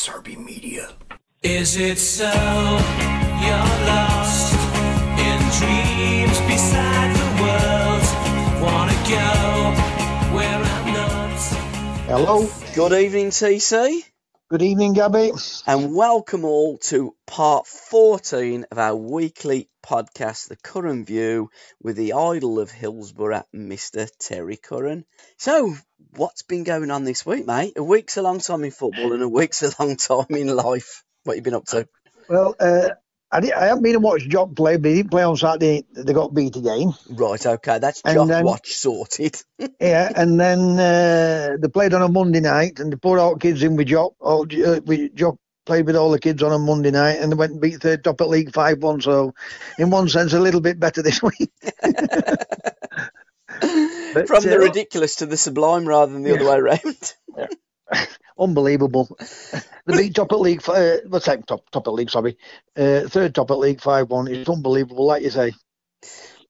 SRB Media. Is it so you're lost in dreams beside the world? Wanna go where I'm not? Hello. Good evening, TC. Good evening, Gabby. And welcome all to part 14 of our weekly podcast, The Curran View, with the idol of Hillsborough, Mr. Terry Curran. So, what's been going on this week, mate? A week's a long time in football and a week's a long time in life. What have you been up to? Well, I haven't been to watch Jock play, but he didn't play on Saturday. They got beat again. Right, okay, that's And Jock then- Watch sorted. Yeah, and then they played on a Monday night, and they put all kids in with Jock. Jock played with all the kids on a Monday night, and they went and beat third top at League 5-1. So, in one sense, a little bit better this week. But, From the ridiculous to the sublime rather than the other way around. unbelievable. They beat top at League. What's that? Top at League. Sorry, third top at League 5-1. It's unbelievable, like you say.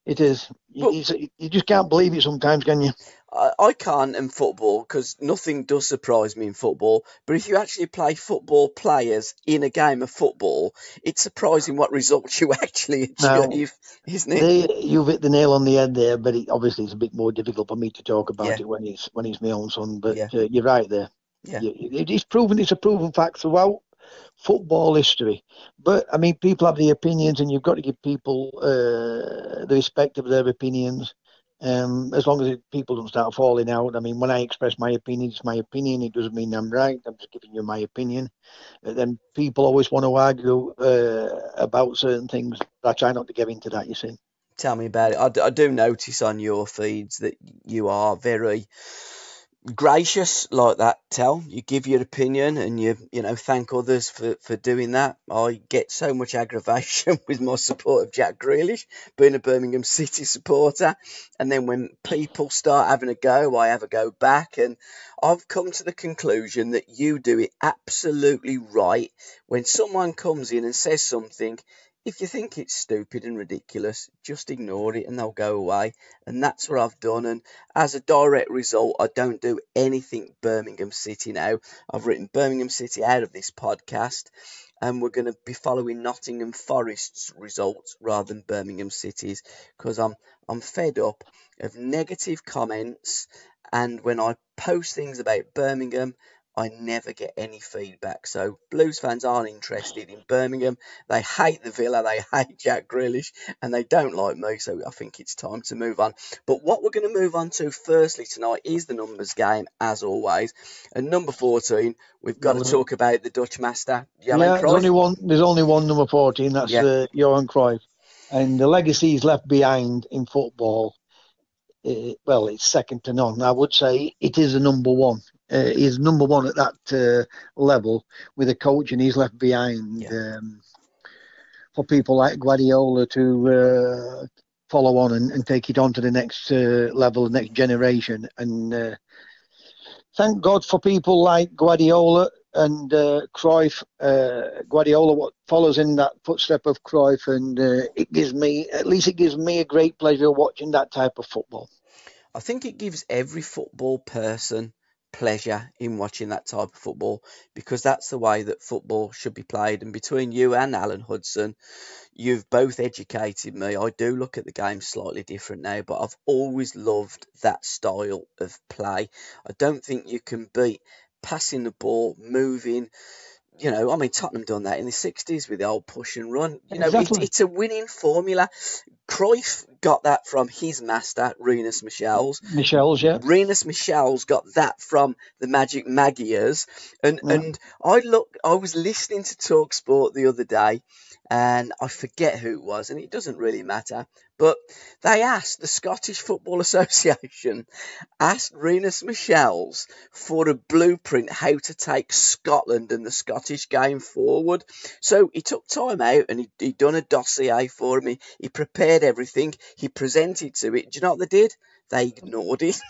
It is. You just can't believe it sometimes, can you? I can't in football because nothing does surprise me in football. But if you actually play football players in a game of football, it's surprising what results you actually achieve, isn't it? You've hit the nail on the head there, but obviously it's a bit more difficult for me to talk about Yeah. it when he's my own son. But Yeah. You're right there. Yeah. It's proven. It's a proven fact throughout football history. But I mean, people have the opinions, and you've got to give people the respect of their opinions. As long as people don't start falling out. I mean, when I express my opinion, it's my opinion. It doesn't mean I'm right. I'm just giving you my opinion. Then people always want to argue about certain things. I try not to get into that, you see. Tell me about it. I do notice on your feeds that you are very gracious like that, Tel. You give your opinion and you thank others for doing that. I get so much aggravation with my support of Jack Grealish, being a Birmingham City supporter, and then when people start having a go, I have a go back, and I've come to the conclusion that you do it absolutely right. When someone comes in and says something, if you think it's stupid and ridiculous, just ignore it and they'll go away. And that's what I've done. And as a direct result, I don't do anything Birmingham City now. I've written Birmingham City out of this podcast. And we're going to be following Nottingham Forest's results rather than Birmingham City's. Because I'm fed up of negative comments. And when I post things about Birmingham, I never get any feedback. So Blues fans aren't interested in Birmingham. They hate the Villa, they hate Jack Grealish, and they don't like me. So I think it's time to move on. But what we're going to move on to firstly tonight is the numbers game, as always. And number 14, we've got to talk about the Dutch master, Johan Cruyff. There's only one number 14. That's Johan Cruyff, and the legacy he's left behind in football. Well, it's second to none. I would say it is a number one. He's number one at that level with a coach, and he's left behind for people like Guardiola to follow on and take it on to the next level, the next generation. And thank God for people like Guardiola and Cruyff. Guardiola what follows in that footstep of Cruyff, and it gives me a great pleasure watching that type of football. I think it gives every football person pleasure in watching that type of football, because that's the way that football should be played. And between you and Alan Hudson, you've both educated me. I do look at the game slightly different now, but I've always loved that style of play. I don't think you can beat passing the ball, moving. Tottenham done that in the 60s with the old push and run. Exactly. It's a winning formula. Cruyff got that from his master, Rinus Michels. Rinus Michels got that from the Magic Magyars. And I was listening to TalkSport the other day, and I forget who it was, and it doesn't really matter. But they asked, the Scottish Football Association asked Rinus Michels for a blueprint how to take Scotland and the Scottish game forward. So he took time out and he done a dossier for me. He prepared everything. He presented to it. Do you know what they did? They ignored it.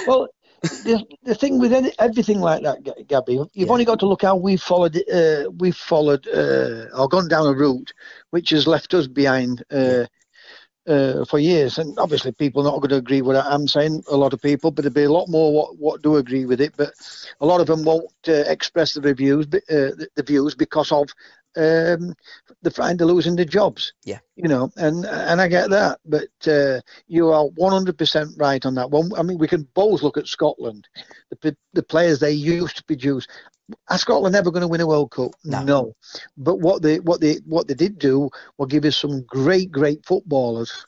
Well, the thing with everything like that, Gabby, you've only got to look how we've followed or gone down a route which has left us behind for years. And obviously, people are not going to agree with what I'm saying. A lot of people, but there'll be a lot more what do agree with it. But a lot of them won't express the views because of they're frightened of losing their jobs. Yeah. And I get that, but you are 100% right on that one. I mean, we can both look at Scotland, the players they used to produce. Are Scotland never going to win a World Cup? No. But what they did do was give us some great footballers.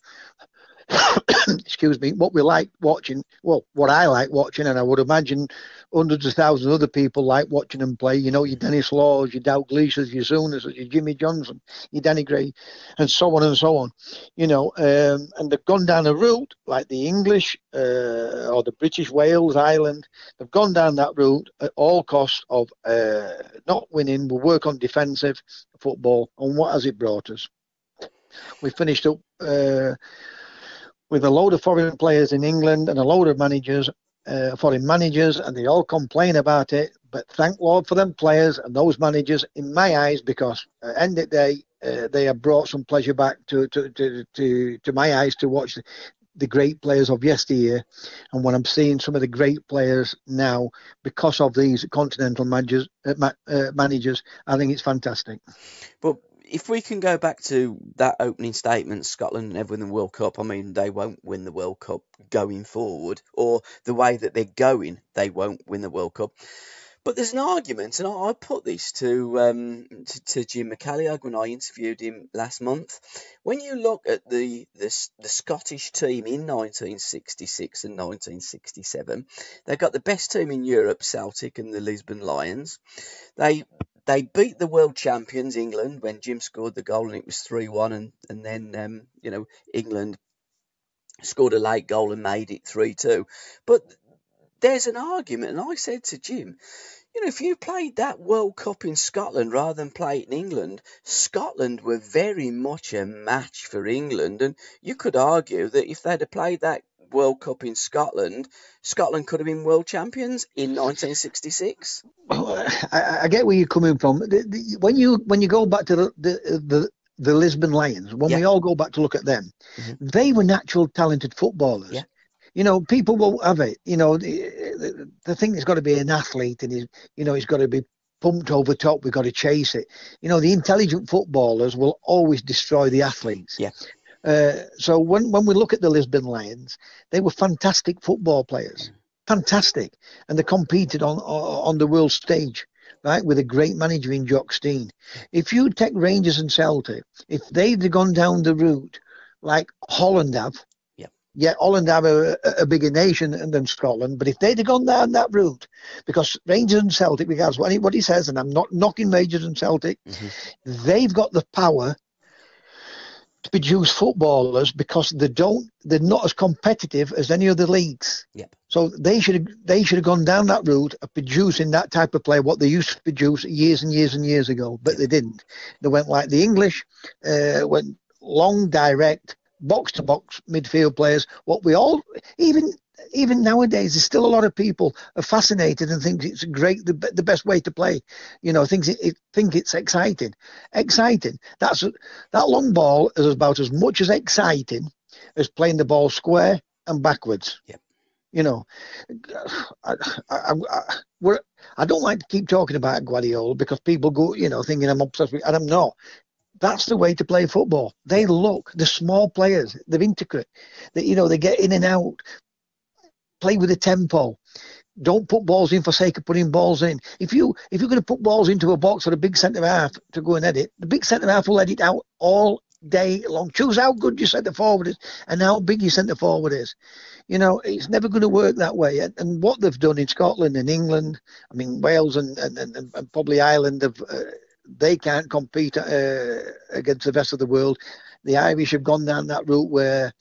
Excuse me. What we like watching, well, what I like watching, and I would imagine hundreds of thousands of other people like watching them play. Your Dennis Laws, your Dalglishers, your Souness, your Jimmy Johnson, your Danny Gray, and so on and so on. And they've gone down a route like the English or the British, Wales, Ireland. They've gone down that route at all costs of not winning. We'll work on defensive football. And what has it brought us? We finished up with a load of foreign players in England and a load of foreign managers, and they all complain about it. But thank Lord for them players and those managers, in my eyes, because at the end of the day, they have brought some pleasure back to my eyes to watch the great players of yesteryear. And when I'm seeing some of the great players now because of these continental managers, I think it's fantastic. But if we can go back to that opening statement, Scotland never win the World Cup, I mean, they won't win the World Cup going forward, or the way that they're going, they won't win the World Cup. But there's an argument, and I put this to Jim McCalliog when I interviewed him last month. When you look at the Scottish team in 1966 and 1967, they got the best team in Europe, Celtic and the Lisbon Lions. They beat the world champions, England, when Jim scored the goal and it was 3-1. And then, England scored a late goal and made it 3-2. But there's an argument. And I said to Jim, if you played that World Cup in Scotland rather than play it in England, Scotland were very much a match for England. And you could argue that if they'd have played that World Cup in Scotland, Scotland could have been world champions in 1966. I get where you're coming from. When you go back to the Lisbon Lions, when we all go back to look at them, they were natural talented footballers. Yeah. People will have it. The thing has got to be an athlete, and he's got to be pumped over top. We've got to chase it. The intelligent footballers will always destroy the athletes. Yeah. So when we look at the Lisbon Lions, they were fantastic football players, fantastic, and they competed on the world stage, right, with a great manager in Jock Stein. If you take Rangers and Celtic, if they'd gone down the route like Holland have, Holland have a bigger nation than Scotland, but if they'd have gone down that route, because Rangers and Celtic, regardless what anybody says, and I'm not knocking Rangers and Celtic, they've got the power to produce footballers because they're not as competitive as any other leagues. Yep. So they should have gone down that route of producing that type of player, what they used to produce years and years and years ago, but they didn't. They went like the English, went long, direct, box-to-box midfield players. What we all, even nowadays, there's still a lot of people are fascinated and think it's great, the best way to play. Think it's exciting. That long ball is about as much as exciting as playing the ball square and backwards. Yep. I don't like to keep talking about Guardiola because people go, thinking I'm obsessed with, and I'm not. That's the way to play football. They look, the small players, they're intricate. They get in and out. Play with the tempo. Don't put balls in for sake of putting balls in. If you're going to put balls into a box for a big centre half to go and edit, the big centre half will edit out all day long. Choose how good your centre forward is and how big your centre forward is. It's never going to work that way. And what they've done in Scotland and England, I mean Wales and probably Ireland, they can't compete against the rest of the world. The Irish have gone down that route where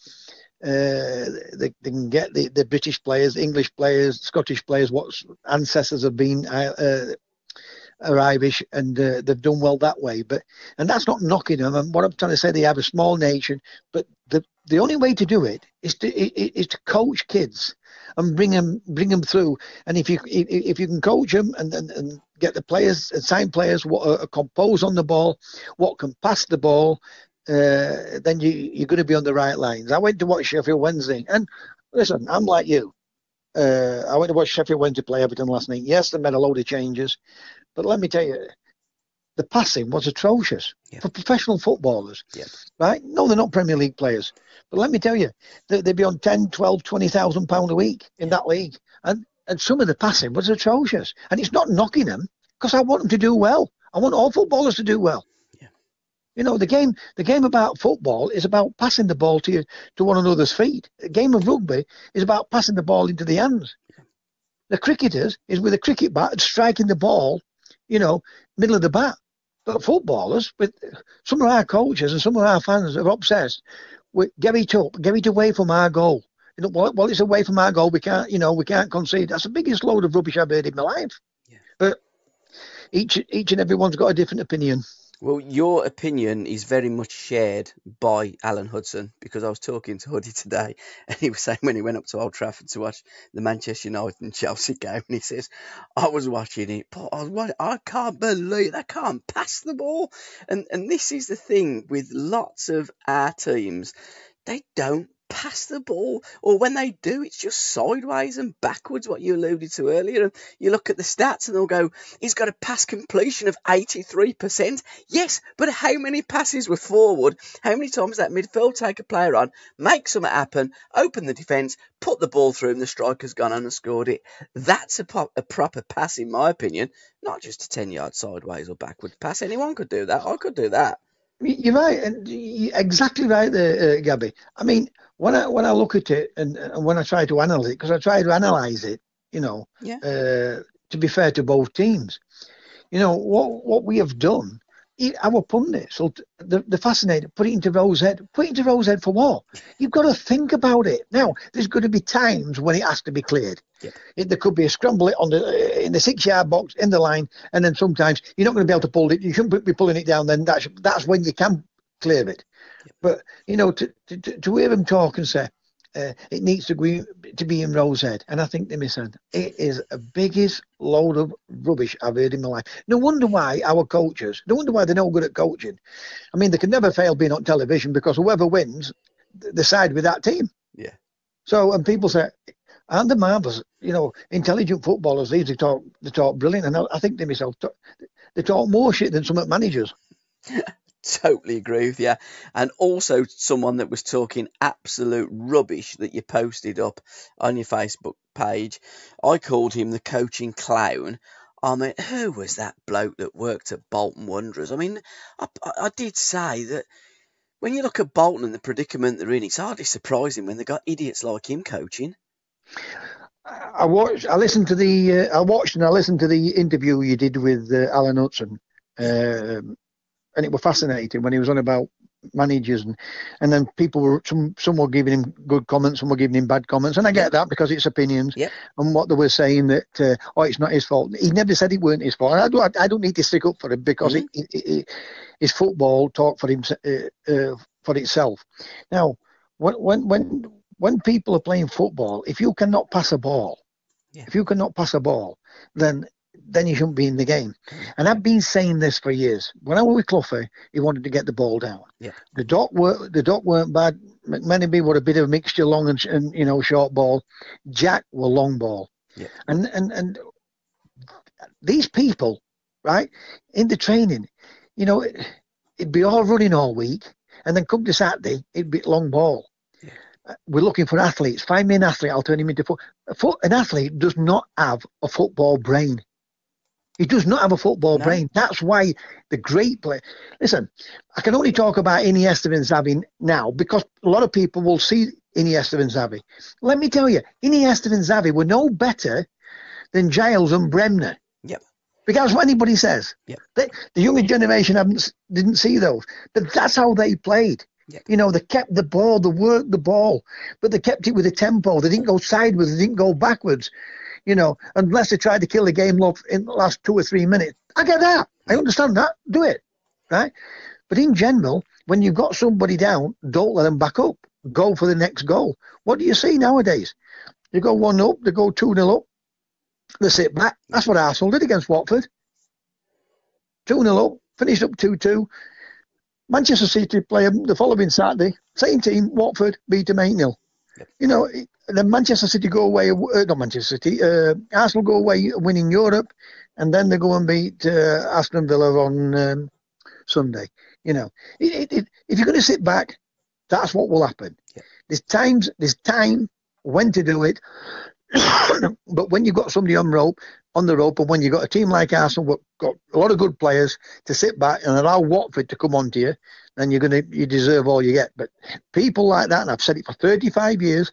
they can get the British players, English players, Scottish players, what ancestors have been are Irish, and they've done well that way. And that's not knocking them. And what I'm trying to say, they have a small nation, but the only way to do it is to coach kids and bring them through. And if you can coach them and get the players, sign players, what are composed on the ball, what can pass the ball, then you're going to be on the right lines. I went to watch Sheffield Wednesday, and listen, I'm like you. I went to watch Sheffield Wednesday play Everton last night. Yes, they made a load of changes, but let me tell you, the passing was atrocious for professional footballers. Right? No, they're not Premier League players, but let me tell you, they'd be on 10, 12, 20,000 pound a week in that league, and some of the passing was atrocious. And it's not knocking them, because I want them to do well. I want all footballers to do well. You know, the game about football is about passing the ball to one another's feet. The game of rugby is about passing the ball into the hands. The cricketers is with a cricket bat striking the ball, you know, middle of the bat. But footballers, with some of our coaches and some of our fans are obsessed with get it away from our goal. You know, well, it's away from our goal. We can't concede. That's the biggest load of rubbish I've heard in my life. But each and everyone's got a different opinion. Well, your opinion is very much shared by Alan Hudson, because I was talking to Huddy today, and he was saying when he went up to Old Trafford to watch the Manchester United and Chelsea game, and he says, I was watching it, but I can't believe they can't pass the ball. And this is the thing with lots of our teams, they don't pass the ball, or when they do, it's just sideways and backwards, what you alluded to earlier. And you look at the stats and they'll go, he's got a pass completion of 83%. Yes, but how many passes were forward? How many times that midfield take a player on, make something happen, open the defence, put the ball through, and the striker's gone on and scored it? That's a proper pass, in my opinion, not just a 10-yard sideways or backwards pass. Anyone could do that. I could do that. You're right, and you're exactly right there, Gabby. I mean, when I look at it and when I try to analyze it, because I try to analyze it, you know, to be fair to both teams, you know, what we have done, our pundits, so the fascinated, put it into Rose head. Put it into Rose head for what? You've got to think about it. Now, there's going to be times when it has to be cleared. There could be a scramble in the 6-yard box, in the line, and then sometimes you're not going to be able to pull it. You shouldn't be pulling it down. Then that's when you can clear it. But you know, to hear him talk and say it needs to be in Rose head, and I think they misheard. It is the biggest load of rubbish I've heard in my life. No wonder why our coaches, no wonder why they're no good at coaching. I mean, they can never fail being on television, because whoever wins, they side with that team. So, and people say, aren't they marvellous? You know, intelligent footballers, they talk brilliant, and I think they myself, they talk more shit than some managers. Totally agree with you. And also someone that was talking absolute rubbish that you posted up on your Facebook page. I called him the coaching clown. I mean, who was that bloke that worked at Bolton Wanderers? I mean, I did say that when you look at Bolton and the predicament they're in, it's hardly surprising when they got idiots like him coaching. I watched and I listened to the interview you did with Alan Hudson. And it was fascinating when he was on about managers, and then people were some were giving him good comments, some were giving him bad comments, and I get that because it's opinions. And what they were saying that it's not his fault. He never said it weren't his fault. And I don't need to stick up for him, because his football talk for him for itself. Now, when people are playing football, if you cannot pass a ball, then you shouldn't be in the game. And I've been saying this for years. When I was with Cloughy, he wanted to get the ball down. The dock weren't bad. McMenemy were a bit of a mixture, long and you know, short ball. Jack were long ball. And these people, right, in the training, you know, it'd be all running all week, and then come to Saturday, it'd be long ball. We're looking for athletes. Find me an athlete, I'll turn him into an athlete does not have a football brain. He does not have a football brain. That's why the great player. Listen, I can only talk about Iniesta and Xavi now, because a lot of people will see Iniesta and Xavi. Let me tell you, Iniesta and Xavi were no better than Giles and Bremner. Because what anybody says. The younger generation didn't see those. But that's how they played. You know, they kept the ball, they worked the ball, but they kept it with a tempo. They didn't go sideways, they didn't go backwards. You know, unless they tried to kill the game in the last 2 or 3 minutes. I get that. I understand that. Do it. Right? But in general, when you've got somebody down, don't let them back up. Go for the next goal. What do you see nowadays? They go 1-up, they go 2-0 up, they sit back. That's what Arsenal did against Watford. 2-0 up, finished up 2-2. Manchester City play them the following Saturday. Same team, Watford, beat them 8-0. Yep. You know, then Manchester City go away, not Manchester City, Arsenal go away winning Europe, and then they go and beat Aston Villa on Sunday. You know, if you're going to sit back, that's what will happen. Yep. There's time when to do it, but when you've got somebody on the rope, and when you've got a team like Arsenal, got a lot of good players to sit back and allow Watford to come on to you, then you deserve all you get. But people like that, and I've said it for 35 years,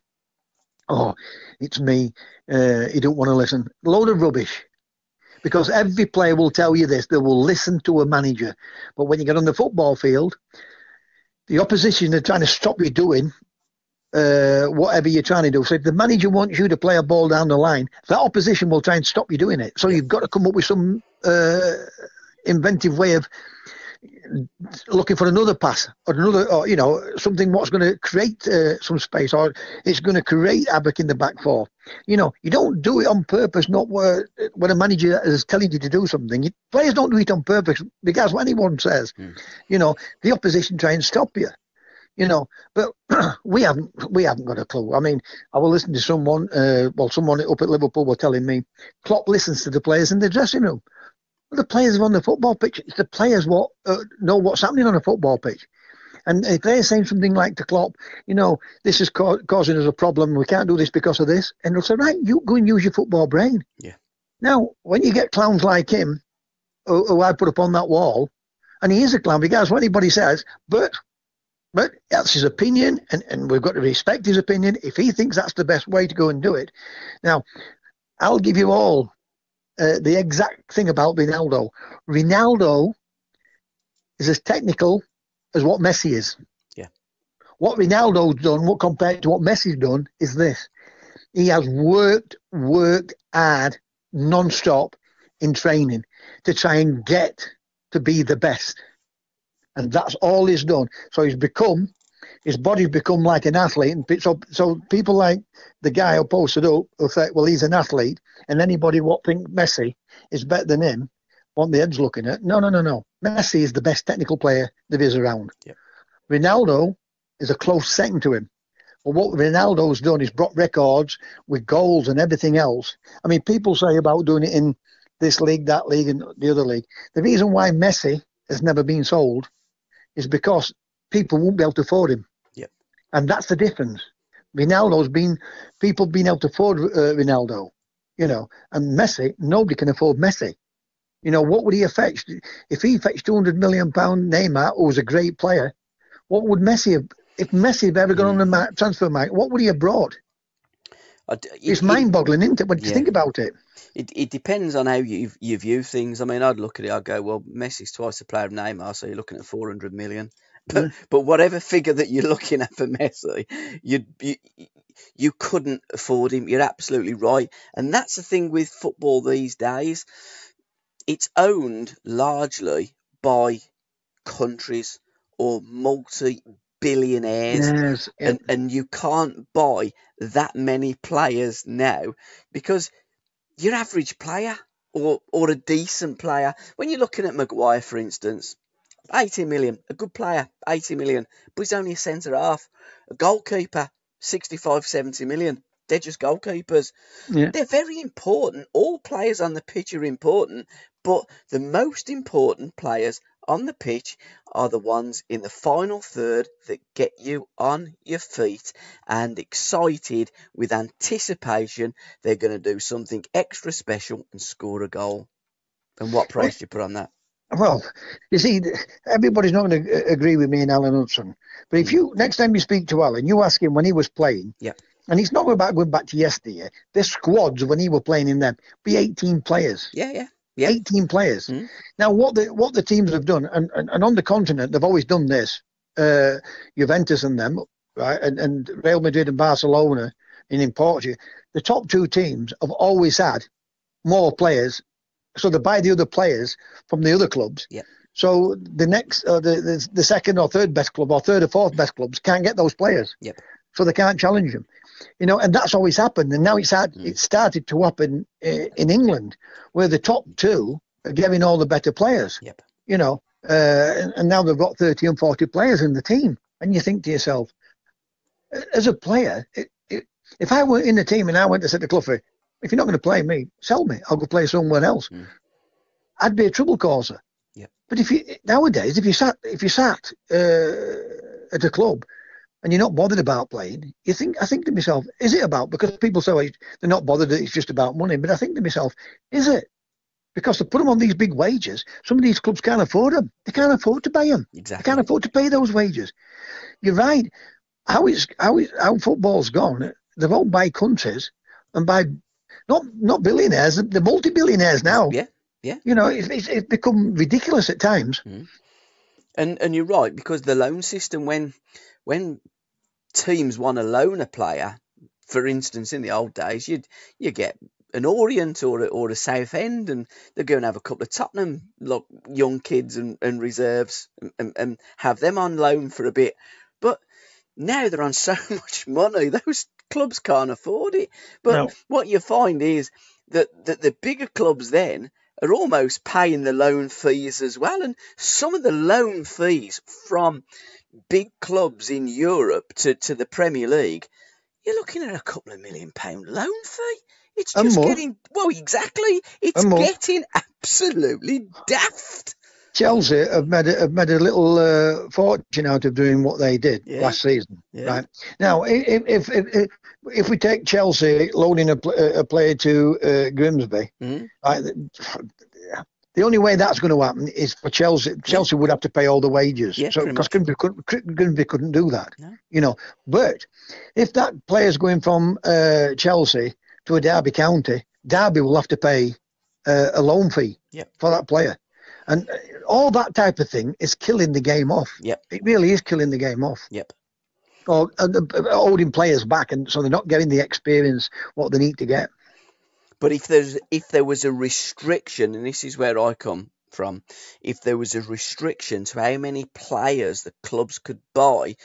it's me, you don't want to listen. Load of rubbish. Because every player will tell you this, they will listen to a manager. But when you get on the football field, the opposition are trying to stop you doing whatever you're trying to do. So if the manager wants you to play a ball down the line, that opposition will try and stop you doing it. So you've got to come up with some inventive way of looking for another pass or you know, something what's going to create some space, or it's going to create havoc in the back four. You know, you don't do it on purpose, not when a manager is telling you to do something. Players don't do it on purpose, because what anyone says, you know, the opposition try and stop you. You know, but we haven't got a clue. I mean, I will listen to someone, someone up at Liverpool were telling me, Klopp listens to the players in the dressing room. Well, the players are on the football pitch. It's the players what know what's happening on a football pitch. And if they're saying something like to Klopp, you know, this is causing us a problem, we can't do this because of this, and they'll say, right, you go and use your football brain. Yeah. Now, when you get clowns like him, who I put up on that wall, and he is a clown, because what anybody says, but that's his opinion, and we've got to respect his opinion. If he thinks that's the best way to go and do it. Now, I'll give you all the exact thing about Ronaldo. Ronaldo is as technical as what Messi is. Yeah. What Ronaldo's done, what compared to what Messi's done, is this. He has worked hard, non-stop in training to try and get to be the best. And that's all he's done. So his body's become like an athlete. And so people like the guy who posted up will say, well, he's an athlete. And anybody what think Messi is better than him, want the heads looking at. No. Messi is the best technical player there is around. Yep. Ronaldo is a close second to him. Well, what Ronaldo's done is brought records with goals and everything else. I mean, people say about doing it in this league, that league, and the other league. The reason why Messi has never been sold is because people won't be able to afford him. Yep. And that's the difference. People been able to afford Ronaldo, you know, and Messi, nobody can afford Messi. You know, what would he fetch? If he fetched £200 million Neymar, who was a great player, what would Messi have, if Messi had ever gone on the transfer market, what would he have brought? It's mind-boggling, isn't it, when you think about it? It depends on how you view things. I mean, I'd look at it, I'd go, well, Messi's twice the player of Neymar, so you're looking at 400 million. But whatever figure that you're looking at for Messi, you couldn't afford him. You're absolutely right. And that's the thing with football these days. It's owned largely by countries or multi-billionaires. Yes. And you can't buy that many players now, because your average player or a decent player, when you're looking at Maguire, for instance, 80 million, a good player, 80 million, but he's only a centre-half. A goalkeeper, 65, 70 million. They're just goalkeepers. Yeah. They're very important. All players on the pitch are important, but the most important players on the pitch are the ones in the final third that get you on your feet and excited with anticipation they're going to do something extra special and score a goal. And what price do you put on that? Well, you see, everybody's not going to agree with me and Alan Hudson. But if you, next time you speak to Alan, you ask him when he was playing, and he's not going back to yesterday, their squads when he was playing in them, be 18 players. Yeah. 18 players. Mm. Now, what the teams have done, and on the continent, they've always done this, Juventus and them, right, and Real Madrid and Barcelona in Portugal, the top two teams have always had more players, so they buy the other players from the other clubs. Yeah. So the next, the second or third best club or third or fourth best clubs can't get those players. Yep. So they can't challenge them. You know, and that's always happened. And now it started to happen in England, where the top two are getting all the better players. Yep. You know, and now they've got 30 and 40 players in the team. And you think to yourself, as a player, if I were in the team and I went to say to Cloughy, if you're not going to play me, sell me. I'll go play somewhere else. I'd be a trouble causer. Yep. But nowadays, if you sat at a club and you're not bothered about playing, I think to myself, is it about, because people say they're not bothered, it's just about money, but I think to myself, is it? Because to put them on these big wages, some of these clubs can't afford them. They can't afford to pay them. Exactly. They can't afford to pay those wages. You're right. How football's gone, they're owned by countries and by not billionaires, they're multi-billionaires now. Yeah. It's become ridiculous at times. And you're right, because the loan system, when teams want to loan a player, for instance, in the old days, you get an Orient or a Southend, and they'll go and have a couple of Tottenham young kids and reserves and have them on loan for a bit. But now they're on so much money, those clubs can't afford it. But what you find is that the bigger clubs then are almost paying the loan fees as well. And some of the loan fees from big clubs in Europe to the Premier League, you're looking at a couple of £1 million loan fee. It's just getting, exactly. It's getting absolutely daft. Chelsea have made a little fortune out of doing what they did last season. Right now, if we take Chelsea loaning a player to Grimsby, right, the only way that's going to happen is for Chelsea. Chelsea would have to pay all the wages, because Grimsby couldn't do that. No. But if that player's going from Chelsea to a Derby county, Derby will have to pay a loan fee for that player. And all that type of thing is killing the game off. It really is killing the game off. Or holding players back, and so they're not getting the experience what they need to get. But if there was a restriction, and this is where I come from, if there was a restriction to how many players the clubs could buy,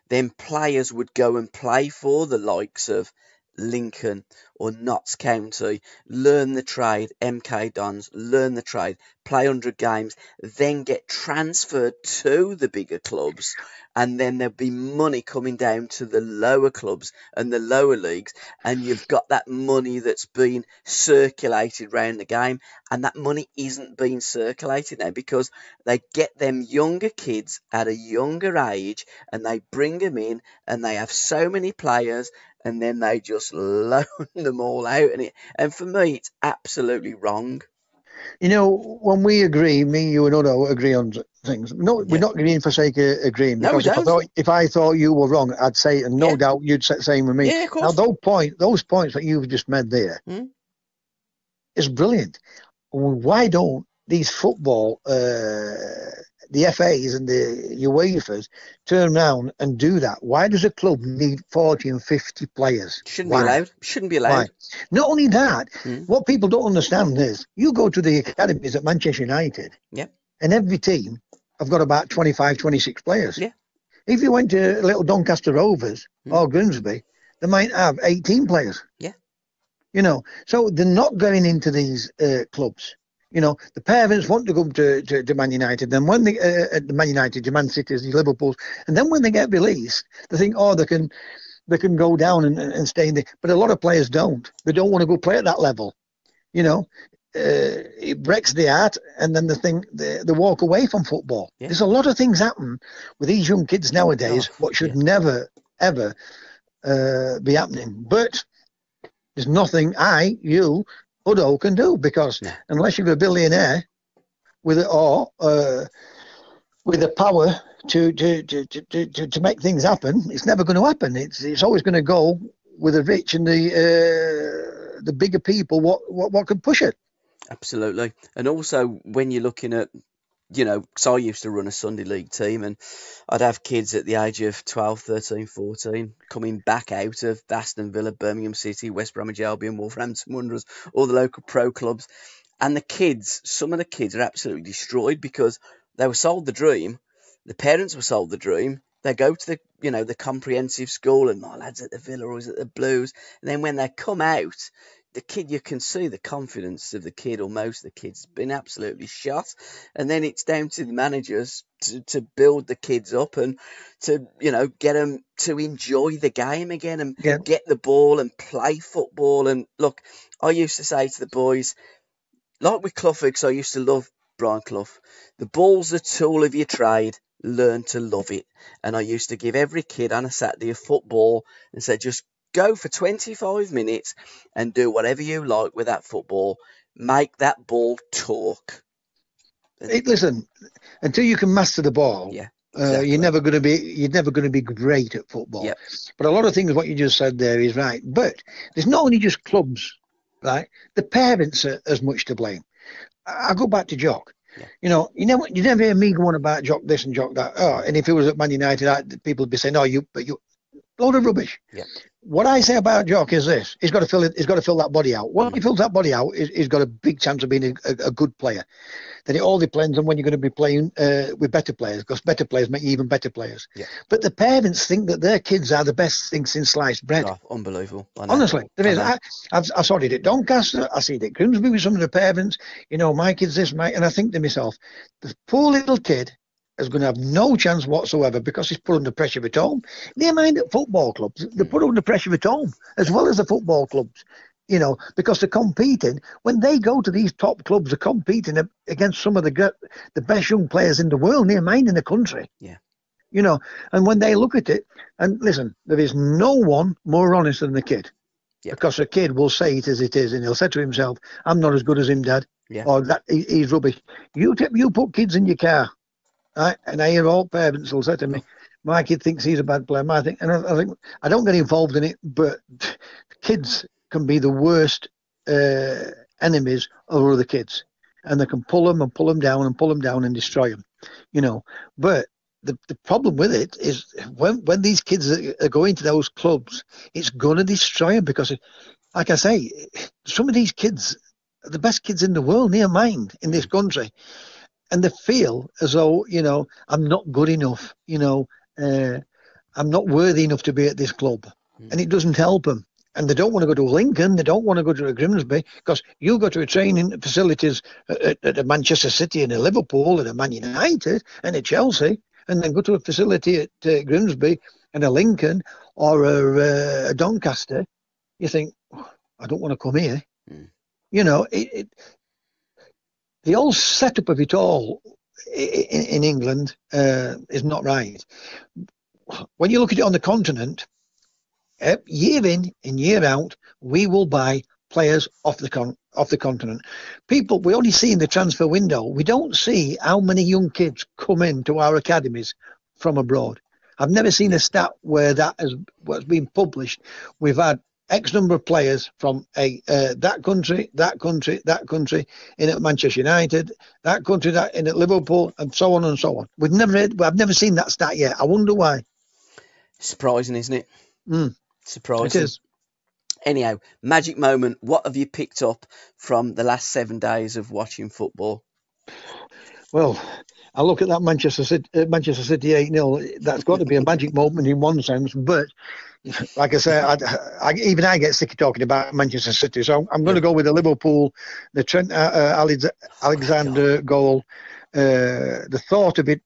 then players would go and play for the likes of Lincoln or Notts County, learn the trade, MK Dons, learn the trade, play 100 games, then get transferred to the bigger clubs, and then there'll be money coming down to the lower clubs and the lower leagues, and you've got that money that's been circulated around the game, and that money isn't being circulated now because they get them younger kids at a younger age and they bring them in and they have so many players and then they just loan them all out. And for me, it's absolutely wrong. When we agree, me, you and Odo agree on things. No, we're not agreeing for sake of agreeing. Because if I thought you were wrong, I'd say it, and no doubt you'd say the same with me. Yeah, of course. Now, those points that you've just made there is brilliant. Why don't these football, the FAs and the UEFAs turn around and do that? Why does a club need 40 and 50 players? Shouldn't be allowed. Why? Not only that, what people don't understand is you go to the academies at Manchester United, and every team have got about 25, 26 players. If you went to little Doncaster Rovers or Grimsby, they might have 18 players. So they're not going into these clubs. The parents want to come to Man United. Then when they at Man United, to Man City, the Liverpool, and then when they get released, they think, they can go down and stay in there. But a lot of players don't. They don't want to go play at that level. It breaks the heart, and then they walk away from football. There's a lot of things happen with these young kids nowadays, what should never ever be happening. But there's nothing Udo can do, because unless you're a billionaire with the power to make things happen, it's never going to happen. It's always going to go with the rich and the bigger people. What can push it? Absolutely. And also when you're looking at, because I used to run a Sunday league team, and I'd have kids at the age of 12, 13, 14 coming back out of Aston Villa, Birmingham City, West Bromwich Albion, Wolverhampton Wanderers, all the local pro clubs. And some of the kids are absolutely destroyed because they were sold the dream. The parents were sold the dream. They go to the comprehensive school, and my lad's at the Villa or he's at the Blues. And then when they come out, the kid, you can see the confidence of the kid, or most of the kids, been absolutely shot. And then it's down to the managers to build the kids up and to, get them to enjoy the game again and Yeah. get the ball and play football. And look, I used to say to the boys, like with Clough, because I used to love Brian Clough, the ball's the tool of your trade, learn to love it. And I used to give every kid on a Saturday a football and say, just go for 25 minutes and do whatever you like with that football. Make that ball talk. Listen, until you can master the ball, Yeah, exactly. you're never going to be great at football. Yep. But a lot of things what you just said there is right. But there's not only just clubs, right? The parents are as much to blame. I go back to Jock. Yeah. You never hear me going about Jock this and Jock that. Oh, and if it was at Man United, people would be saying, "Oh, you load of rubbish." Yeah. What I say about Jock is this: he's got to fill it. He's got to fill that body out. When he fills that body out, he's got a big chance of being a good player. Then it all depends on when you're going to be playing with better players, because better players make you even better players. Yeah. But the parents think that their kids are the best thing since sliced bread. Oh, unbelievable. I know. Honestly, there is. I know. I saw it at Doncaster. I see it at Grimsby with some of the parents. My kid's this, and I think to myself, the poor little kid is going to have no chance whatsoever because he's put under pressure at home. Never mind at football clubs, they're put under pressure at home as well as the football clubs. Because they're competing. When they go to these top clubs, they're competing against some of the best young players in the world, near mine in the country. Yeah. And when they look at it, and listen, there is no one more honest than the kid. Yeah. Because the kid will say it as it is, and he'll say to himself, "I'm not as good as him, Dad," Yeah. or that he's rubbish. You put kids in your car, right? And I hear all parents will say to me, "My kid thinks he's a bad player." I think I don't get involved in it, but kids can be the worst enemies of other kids, and they can pull them down and destroy them. But the problem with it is when these kids are going to those clubs, it's going to destroy them because, like I say, some of these kids are the best kids in the world, near mine in this country, and they feel as though I'm not good enough. I'm not worthy enough to be at this club, and it doesn't help them. And they don't want to go to Lincoln. They don't want to go to Grimsby because you go to a training facilities at a Manchester City and a Liverpool and a Man United and a Chelsea, and then go to a facility at Grimsby and a Lincoln or a Doncaster. You think, I don't want to come here. The whole setup of it all in England is not right. When you look at it on the continent, year in and year out, we will buy players off the continent. People, we only see in the transfer window. We don't see how many young kids come into our academies from abroad. I've never seen a stat where that has been published. We've had X number of players from that country in at Manchester United, that country that in at Liverpool, and so on and so on. I've never seen that stat yet. I wonder why. Surprising, isn't it? Surprising. It is. Anyhow, magic moment. What have you picked up from the last 7 days of watching football? Well, I look at that Manchester City 8-0. That's got to be a magic moment in one sense. But like I say, I get sick of talking about Manchester City. So I'm going to go with the Liverpool, the Trent Alexander goal. The thought of it,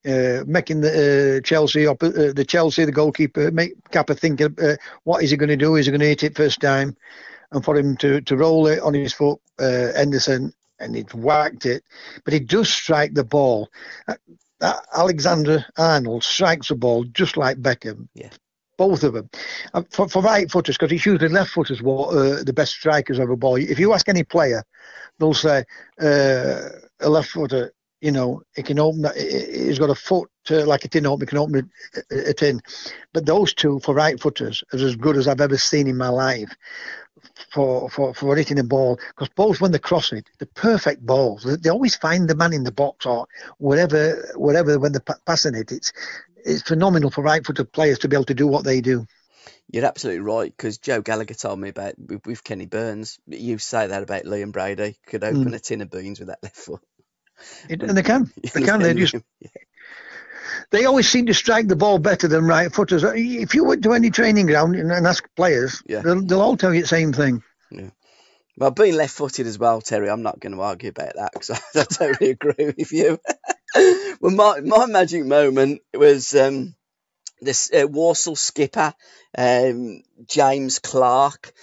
making the Chelsea, the goalkeeper, make Kappa think, what is he going to do? Is he going to hit it first time? And for him to roll it on his foot, Henderson, and he'd whacked it. But he does strike the ball. That Alexander-Arnold strikes the ball just like Beckham. Yeah. Both of them. For right footers, because it's usually left footers the best strikers of a ball. If you ask any player, they'll say a left footer, he can open that. He's got a foot like a tin opener. He can open a tin. But those two for right footers are as good as I've ever seen in my life for hitting the ball. Because both when they cross it, the perfect balls. They always find the man in the box or whatever when they're passing it. It's phenomenal for right footed players to be able to do what they do. You're absolutely right, because Joe Gallagher told me about with Kenny Burns. You say that about Liam Brady. Could open a tin of beans with that left foot. And they can. They always seem to strike the ball better than right footers. If you went to any training ground and ask players, they'll all tell you the same thing. Well, being left-footed as well, Terry, I'm not going to argue about that because I totally agree with you. Well, my magic moment was this Walsall skipper, James Clark.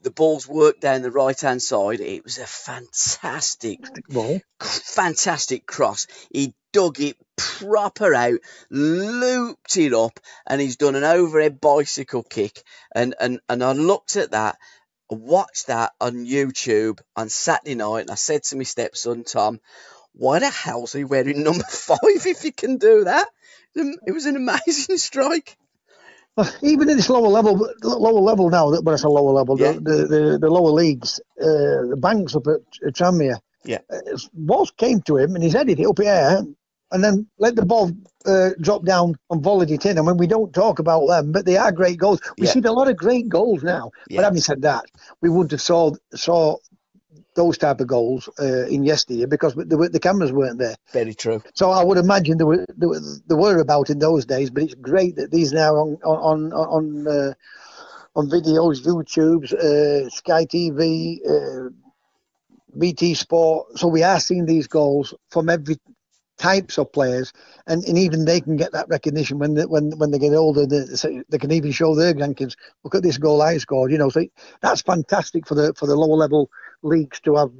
The ball's worked down the right-hand side. It was a fantastic cross. He dug it proper out, looped it up, and he's done an overhead bicycle kick. And I looked at that, I watched that on YouTube on Saturday night, and I said to my stepson, Tom, why the hell's he wearing number 5 if he can do that? It was an amazing strike. Even in this lower level now, but it's a lower level, the lower leagues, the banks up at Tranmere, Walsh came to him and he's headed it up the air and then let the ball drop down and volleyed it in. I mean, we don't talk about them, but they are great goals. We've seen a lot of great goals now. But having said that, we wouldn't have saw those type of goals in yesteryear because the cameras weren't there. Very true. So I would imagine there were about in those days, but it's great that these now on videos, YouTubes, Sky TV, BT Sport. So we are seeing these goals from every types of players, and even they can get that recognition when they get older. They can even show their grandkids, look at this goal I scored. So that's fantastic for the lower level leagues to have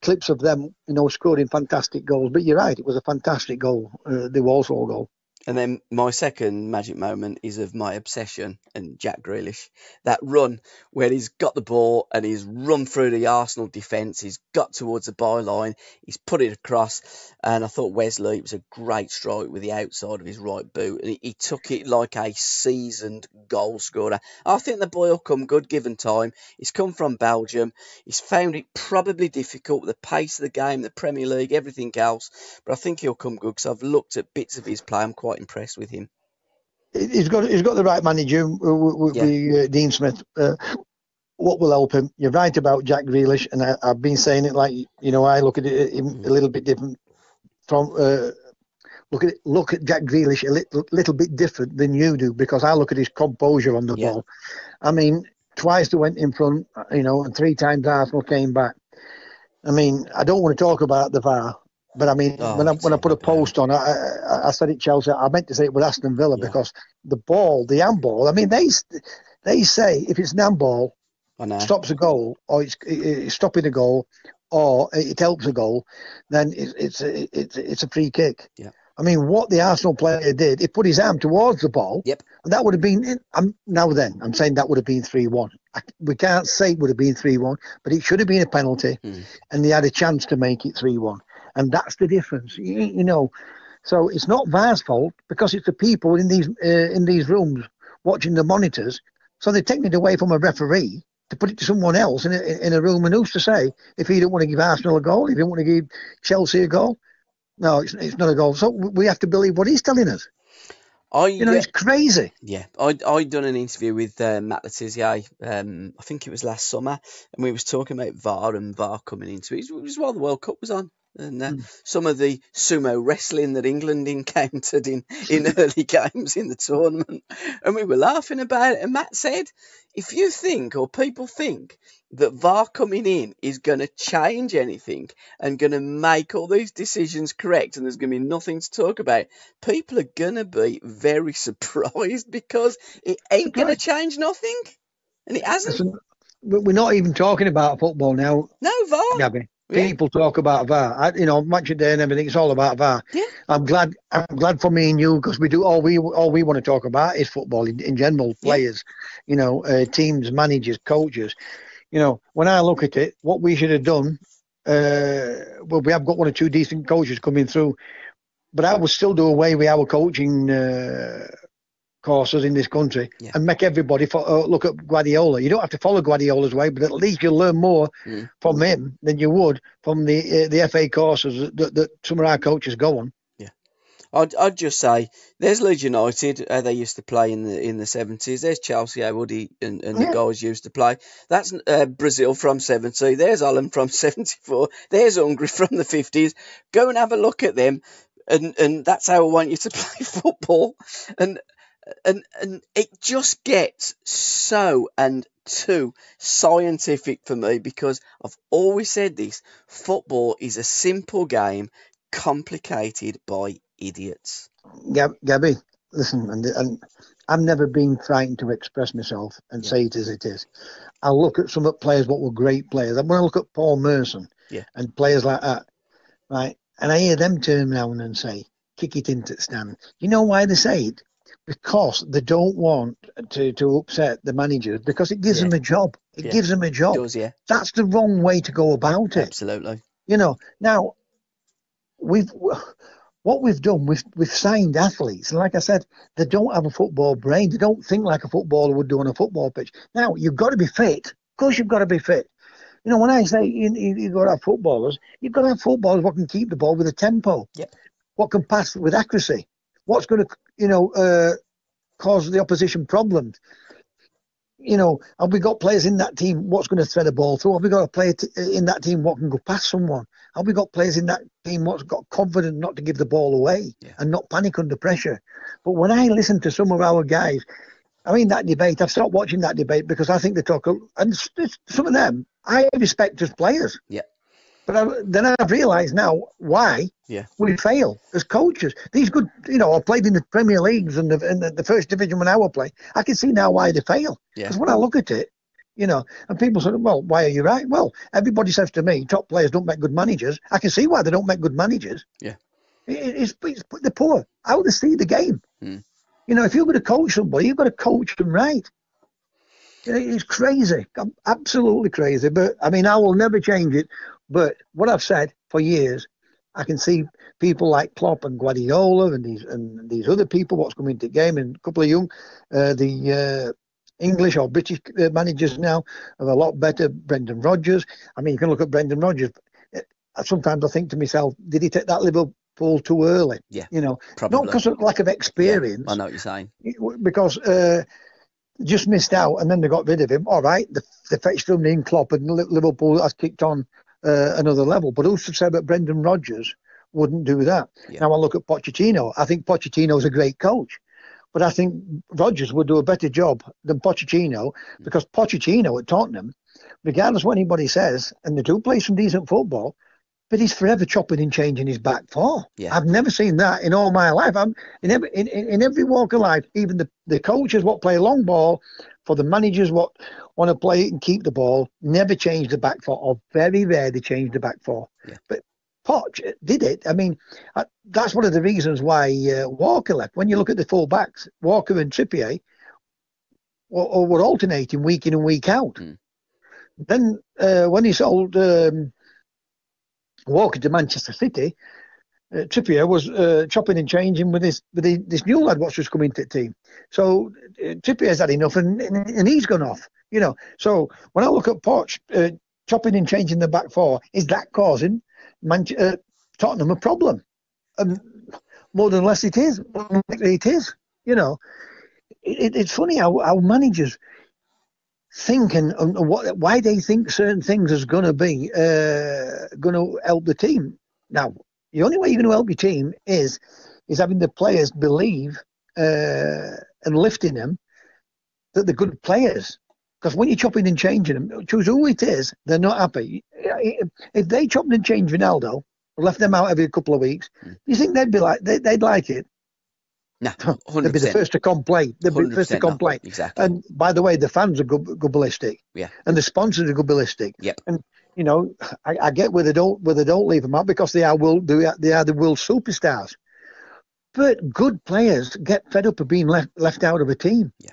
clips of them, scoring fantastic goals. But you're right, it was a fantastic goal, the Walsall goal. And then my second magic moment is of my obsession and Jack Grealish. That run where he's got the ball and he's run through the Arsenal defence. He's got towards the byline. He's put it across. And I thought Wesley, it was a great strike with the outside of his right boot. And he took it like a seasoned goal scorer. I think the boy will come good given time. He's come from Belgium. He's found it probably difficult, the pace of the game, the Premier League, everything else. But I think he'll come good because I've looked at bits of his play. I'm quite impressed with him. He's got the right manager with Dean Smith. What will help him? You're right about Jack Grealish, and I've been saying it like I look at it a little bit different from look at Jack Grealish a little bit different than you do because I look at his composure on the ball. I mean, twice they went in front, and 3 times Arsenal came back. I mean, I don't want to talk about the VAR. But I mean, when I put a post on, I said it Chelsea. I meant to say it with Aston Villa because the handball. I mean, they say if it's an handball, stops a goal, or it's stopping a goal, or it helps a goal, then it's a free kick. Yeah. I mean, what the Arsenal player did, he put his arm towards the ball. Yep. And that would have been. I'm saying that would have been 3-1. We can't say it would have been 3-1, but it should have been a penalty, and they had a chance to make it 3-1. And that's the difference, So it's not VAR's fault because it's the people in these rooms watching the monitors. So they're taking it away from a referee to put it to someone else in a room. And who's to say if he don't want to give Arsenal a goal, if he don't want to give Chelsea a goal? No, it's not a goal. So we have to believe what he's telling us. It's crazy. Yeah, I'd done an interview with Matt Le Tissier, I think it was last summer, and we was talking about VAR and VAR coming into it. It was while the World Cup was on. And some of the sumo wrestling that England encountered in early games in the tournament. And we were laughing about it. And Matt said, if you think or people think that VAR coming in is going to change anything and going to make all these decisions correct and there's going to be nothing to talk about, people are going to be very surprised because it ain't going to change nothing. And it hasn't. We're not even talking about football now. No, VAR. Gabby. People talk about VAR, match a day and everything. It's all about VAR. Yeah. I'm glad for me and you because we do all we want to talk about is football in general. Players, teams, managers, coaches. When I look at it, what we should have done. We have got 1 or 2 decent coaches coming through, but I would still do away with our coaching courses in this country and make everybody look at Guardiola. You don't have to follow Guardiola's way, but at least you'll learn more from him than you would from the FA courses that some of our coaches go on. Yeah, I'd just say there's Leeds United. They used to play in the 70s. There's Chelsea, Woody and the guys used to play. That's Brazil from 70. There's Holland from 74. There's Hungary from the 50s. Go and have a look at them, and that's how I want you to play football. and it just gets so and too scientific for me, because I've always said this: football is a simple game complicated by idiots. Gabby, listen, and I've never been frightened to express myself and Yeah. say it as it is. I look at some of the players, what were great players. When I look at Paul Merson Yeah. and players like that, right, and I hear them turn around and say, kick it into the stand. You know why they say it? Because they don't want to upset the managers, because it gives Yeah. them a job. It Yeah. gives them a job. Does, yeah, That's the wrong way to go about it. absolutely. You know, now what we've done, we've signed athletes, and like I said, they don't have a football brain. They don't think like a footballer would do on a football pitch. Now you've got to be fit. Of course, you've got to be fit. You know, when I say you've got to have footballers, you've got to have footballers what can keep the ball with a tempo, Yep. what can pass with accuracy, what's going to, cause the opposition problems. You know, have we got players in that team what's going to thread a ball through? Have we got a player in that team what can go past someone? Have we got players in that team what's got confidence not to give the ball away and not panic under pressure? But when I listen to some of our guys, I mean, that debate, I've stopped watching that debate because I think they talk, and some of them I respect as players. Yeah. But then I've realised now why we fail as coaches. These good, I played in the Premier Leagues and the first division when I would play. I can see now why they fail. Because when I look at it, and people say, well, why are you right? Well, everybody says to me, top players don't make good managers. I can see why they don't make good managers. Yeah. It's they're poor. How they see the game. Mm. If you're going to coach somebody, you've got to coach them right. It's crazy, absolutely crazy. But I mean, I will never change it. But what I've said for years, I can see people like Klopp and Guardiola and these other people what's coming into the game, and a couple of young, the English or British managers now are a lot better. Brendan Rodgers. I mean, you can look at Brendan Rodgers. Sometimes I think to myself, did he take that Liverpool too early? Yeah, probably. Not because of lack of experience. Yeah, I know what you're saying. Because just missed out, and then they got rid of him. All right, they fetched him in Klopp, and Liverpool has kicked on another level. But who's to say that Brendan Rodgers wouldn't do that? Yeah. Now I look at Pochettino. I think Pochettino's a great coach, but I think Rodgers would do a better job than Pochettino, because Pochettino at Tottenham, regardless of what anybody says, and they do play some decent football, but he's forever chopping and changing his back four. Yeah. I've never seen that in all my life. In every walk of life, even the coaches what play long ball, for the managers what want to play and keep the ball, never change the back four, or very rarely change the back four. Yeah. But Poch did it. I mean, that's one of the reasons why Walker left. When you look at the full backs, Walker and Trippier were alternating week in and week out. Mm. Then when he sold Walker to Manchester City, Trippier was chopping and changing with this new lad what's just come into the team. So Trippier's had enough, and he's gone off. So when I look at Poch chopping and changing the back four, is that causing Tottenham a problem? More than less it is. It is. It's funny how managers think and why they think certain things is going to be going to help the team. Now, the only way you're going to help your team is having the players believe and lifting them that they're good players. Because when you're chopping and changing them, choose who it is, they're not happy. If they chopped and changed Ronaldo, left them out every couple of weeks, you think they'd be like they'd like it? No, 100%. They'd be the first to complain. They'd be the first to complain. Exactly. And by the way, the fans are go ballistic. Yeah. And the sponsors are go ballistic. Yep. And I get where they don't leave them out, because they are the world superstars. But good players get fed up of being left out of a team. Yeah.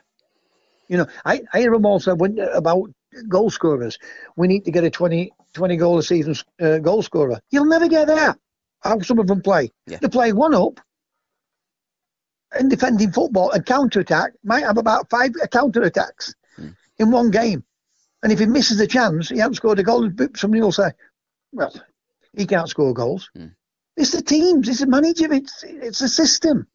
I hear them also about goal scorers. We need to get a 20 goal a season goal scorer. You'll never get that. How some of them play. Yeah. They play one up. In defending football, a counter-attack might have about 5 counter-attacks in one game. And if he misses a chance, he hasn't scored a goal, somebody will say, well, he can't score goals. It's the teams, it's the manager, it's the system.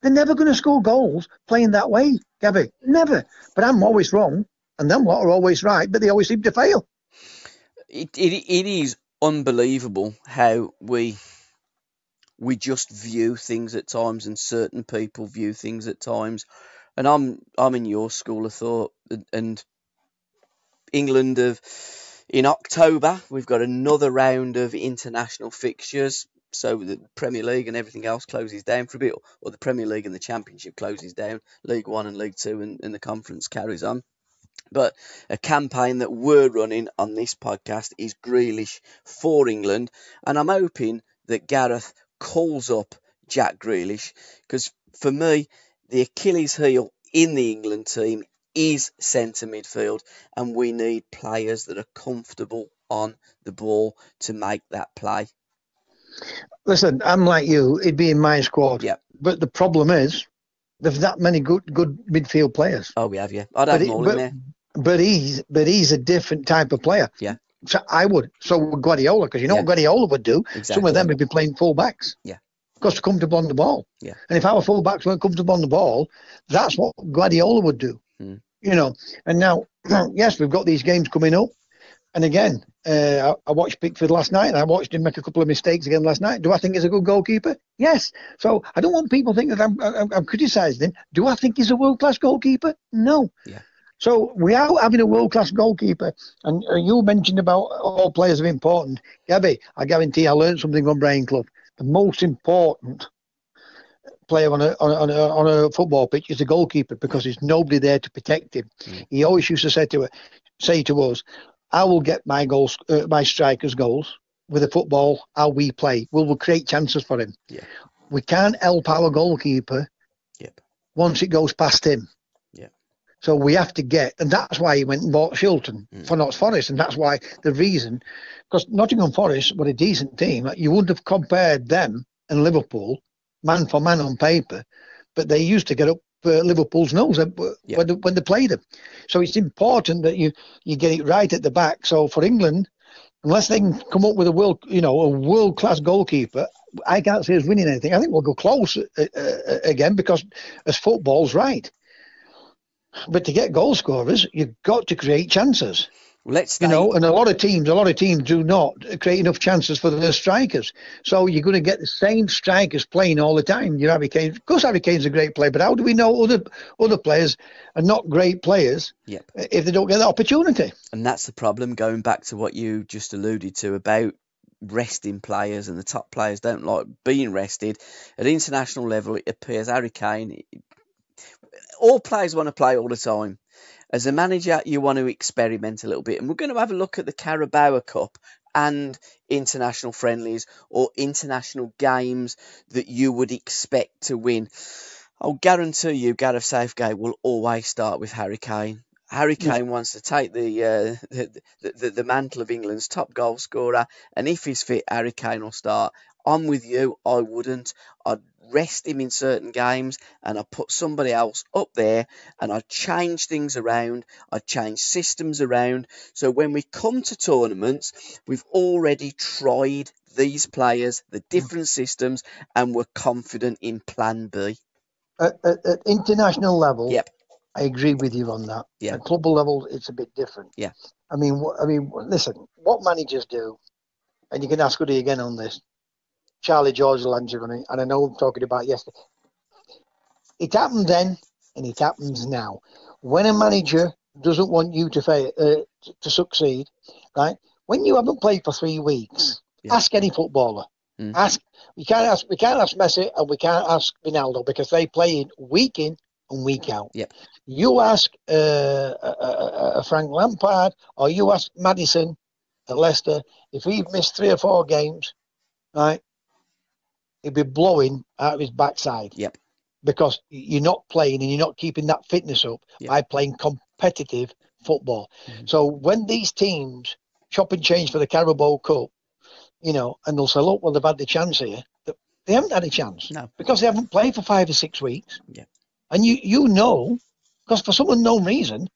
They're never going to score goals playing that way, Gabby. Never. But I'm always wrong, and them lot are always right, but they always seem to fail. It is unbelievable how we just view things at times, and certain people view things at times. And I'm in your school of thought. And England in October, we've got another round of international fixtures. So the Premier League and everything else closes down for a bit, or the Premier League and the Championship closes down. League One and League Two and the Conference carries on. But a campaign that we're running on this podcast is Grealish for England. And I'm hoping that Gareth calls up Jack Grealish, because for me, the Achilles heel in the England team is centre midfield, and we need players that are comfortable on the ball to make that play. Listen, I'm like you. It'd be in my squad. Yeah. But the problem is, there's that many good midfield players. Oh, we have, yeah. I'd have them all in there. But he's a different type of player. Yeah. So I would. So would Guardiola, because you know what Guardiola would do? Exactly. Some of them would be playing full backs. Yeah. Because they're comfortable on the ball. Yeah. And if our full backs weren't comfortable on the ball, that's what Guardiola would do. You know. And now, yes, we've got these games coming up. And again, I watched Pickford last night, and I watched him make a couple of mistakes again last night. Do I think he's a good goalkeeper? Yes. So I don't want people to think that I'm criticising him. Do I think he's a world-class goalkeeper? No. Yeah. So without having a world-class goalkeeper, and you mentioned about all players are important. Gabby, I guarantee I learned something on Brian Clough. The most important player on a football pitch is the goalkeeper, because there's nobody there to protect him. He always used to say to us, I will get my goals, my strikers' goals with the football. How we play, we'll create chances for him. Yeah. We can't help our goalkeeper. Yep. Once it goes past him. Yeah. So we have to get, and that's why he went and bought Shilton for Notts Forest, and that's why the reason, because Nottingham Forest were a decent team. You wouldn't have compared them and Liverpool man for man on paper, but they used to get up Liverpool's nose when they played them. So it's important that you get it right at the back. So for England, unless they can come up with a world class goalkeeper, I can't see us winning anything. I think we'll go close again, because as football's right. But to get goal scorers, you've got to create chances. And a lot of teams do not create enough chances for their strikers. So you're going to get the same strikers playing all the time. Your Harry Kane, of course, Harry Kane's a great player, but how do we know other players are not great players if they don't get the opportunity? And that's the problem. Going back to what you just alluded to about resting players, and the top players don't like being rested. At international level, it appears Harry Kane. All players want to play all the time. As a manager, you want to experiment a little bit. And we're going to have a look at the Carabao Cup and international friendlies or international games that you would expect to win. I'll guarantee you Gareth Southgate will always start with Harry Kane. Harry Kane wants to take the mantle of England's top goal scorer, and if he's fit, Harry Kane will start. I'm with you. I wouldn't. I'd rest him in certain games, and I'd put somebody else up there, and I'd change things around. I'd change systems around. So when we come to tournaments, we've already tried these players, the different systems, and we're confident in plan B. At international level, Yep. I agree with you on that. Yeah. At club level, it's a bit different. Yeah. I mean, listen, what managers do, and you can ask Woody again on this. Charlie George will answer on it, and I know I'm talking about yesterday. It happened then, and it happens now. When a manager doesn't want you to succeed, right? When you haven't played for 3 weeks, ask any footballer. We can't ask Messi, and we can't ask Ronaldo, because they play week in and week out. Yep. You ask Frank Lampard, or you ask Maddison at Leicester, if he'd missed 3 or 4 games, right, he'd be blowing out of his backside. Yep. Because you're not playing and you're not keeping that fitness up by playing competitive football. So when these teams chop and change for the Carabao Cup, and they'll say, look, well, they've had the chance here. They haven't had a chance. No. Because they haven't played for 5 or 6 weeks. Yeah. And you know, because for some unknown reason,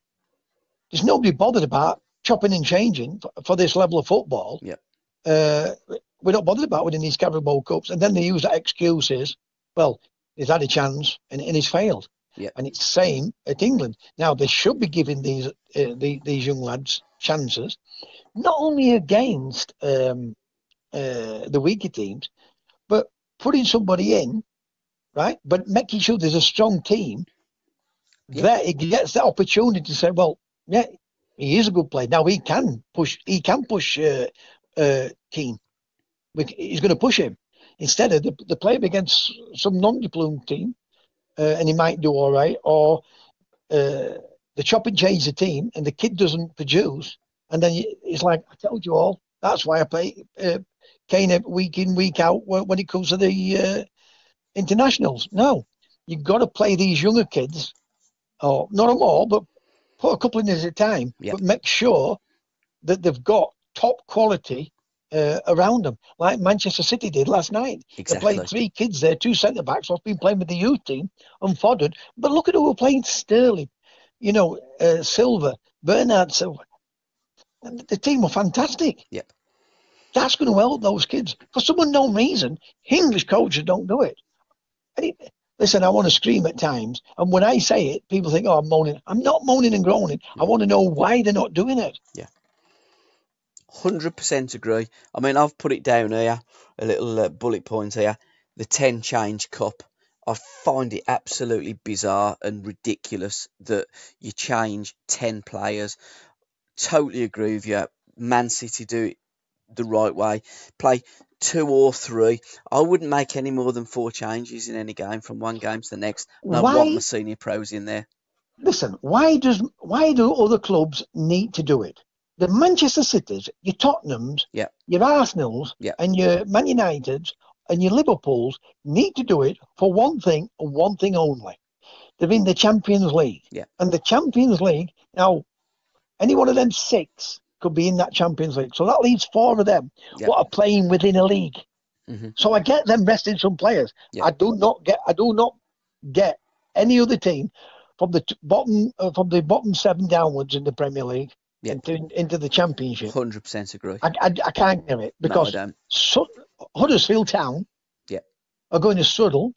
there's nobody bothered about chopping and changing for this level of football. Yep. We're not bothered about winning these Carabao Cups. And then they use that excuse is, well, he's had a chance and he's failed. Yep. And it's the same at England. Now, they should be giving these young lads chances, not only against the weaker teams, but putting somebody in, right? But making sure there's a strong team there he gets the opportunity to say, well, yeah, he is a good player. Now he can push. He can push Keane. He's going to push him. Instead of the play him against some non-diplomed team, and he might do all right, or the chop and change the team, and the kid doesn't produce, and then it's like, I told you all. That's why I play Kane week in, week out when it comes to the internationals. No, you've got to play these younger kids, or not them all, but put a couple in at a time, but make sure that they've got top quality around them, like Manchester City did last night. Exactly. They played 3 kids there, 2 centre backs, who've been playing with the youth team, unfoddered. But look at who were playing: Sterling, Silva, Bernard Silva. The team were fantastic. Yep. That's going to help those kids. For some unknown reason, English coaches don't do it. Listen, I want to scream at times, and when I say it, people think, "Oh, I'm moaning." I'm not moaning and groaning. I want to know why they're not doing it. Yeah. 100% agree. I mean, I've put it down here, a little bullet point here, the 10 change cup. I find it absolutely bizarre and ridiculous that you change 10 players. Totally agree with you. Man City do it the right way. Play 2 or 3. I wouldn't make any more than 4 changes in any game from one game to the next. And I want my senior pros in there. Listen, why do other clubs need to do it? The Manchester Cities, your Tottenhams, your Arsenals, and your Man Uniteds, and your Liverpools need to do it for one thing and one thing only. They're in the Champions League. Yeah. And the Champions League, now, any one of them 6 could be in that Champions League. So that leaves 4 of them what are playing within a league. Mm-hmm. So I get them resting some players. Yeah. I do not get any other team from the bottom 7 downwards in the Premier League into the Championship. 100% agree. I can't get it because Huddersfield Town are going to struggle.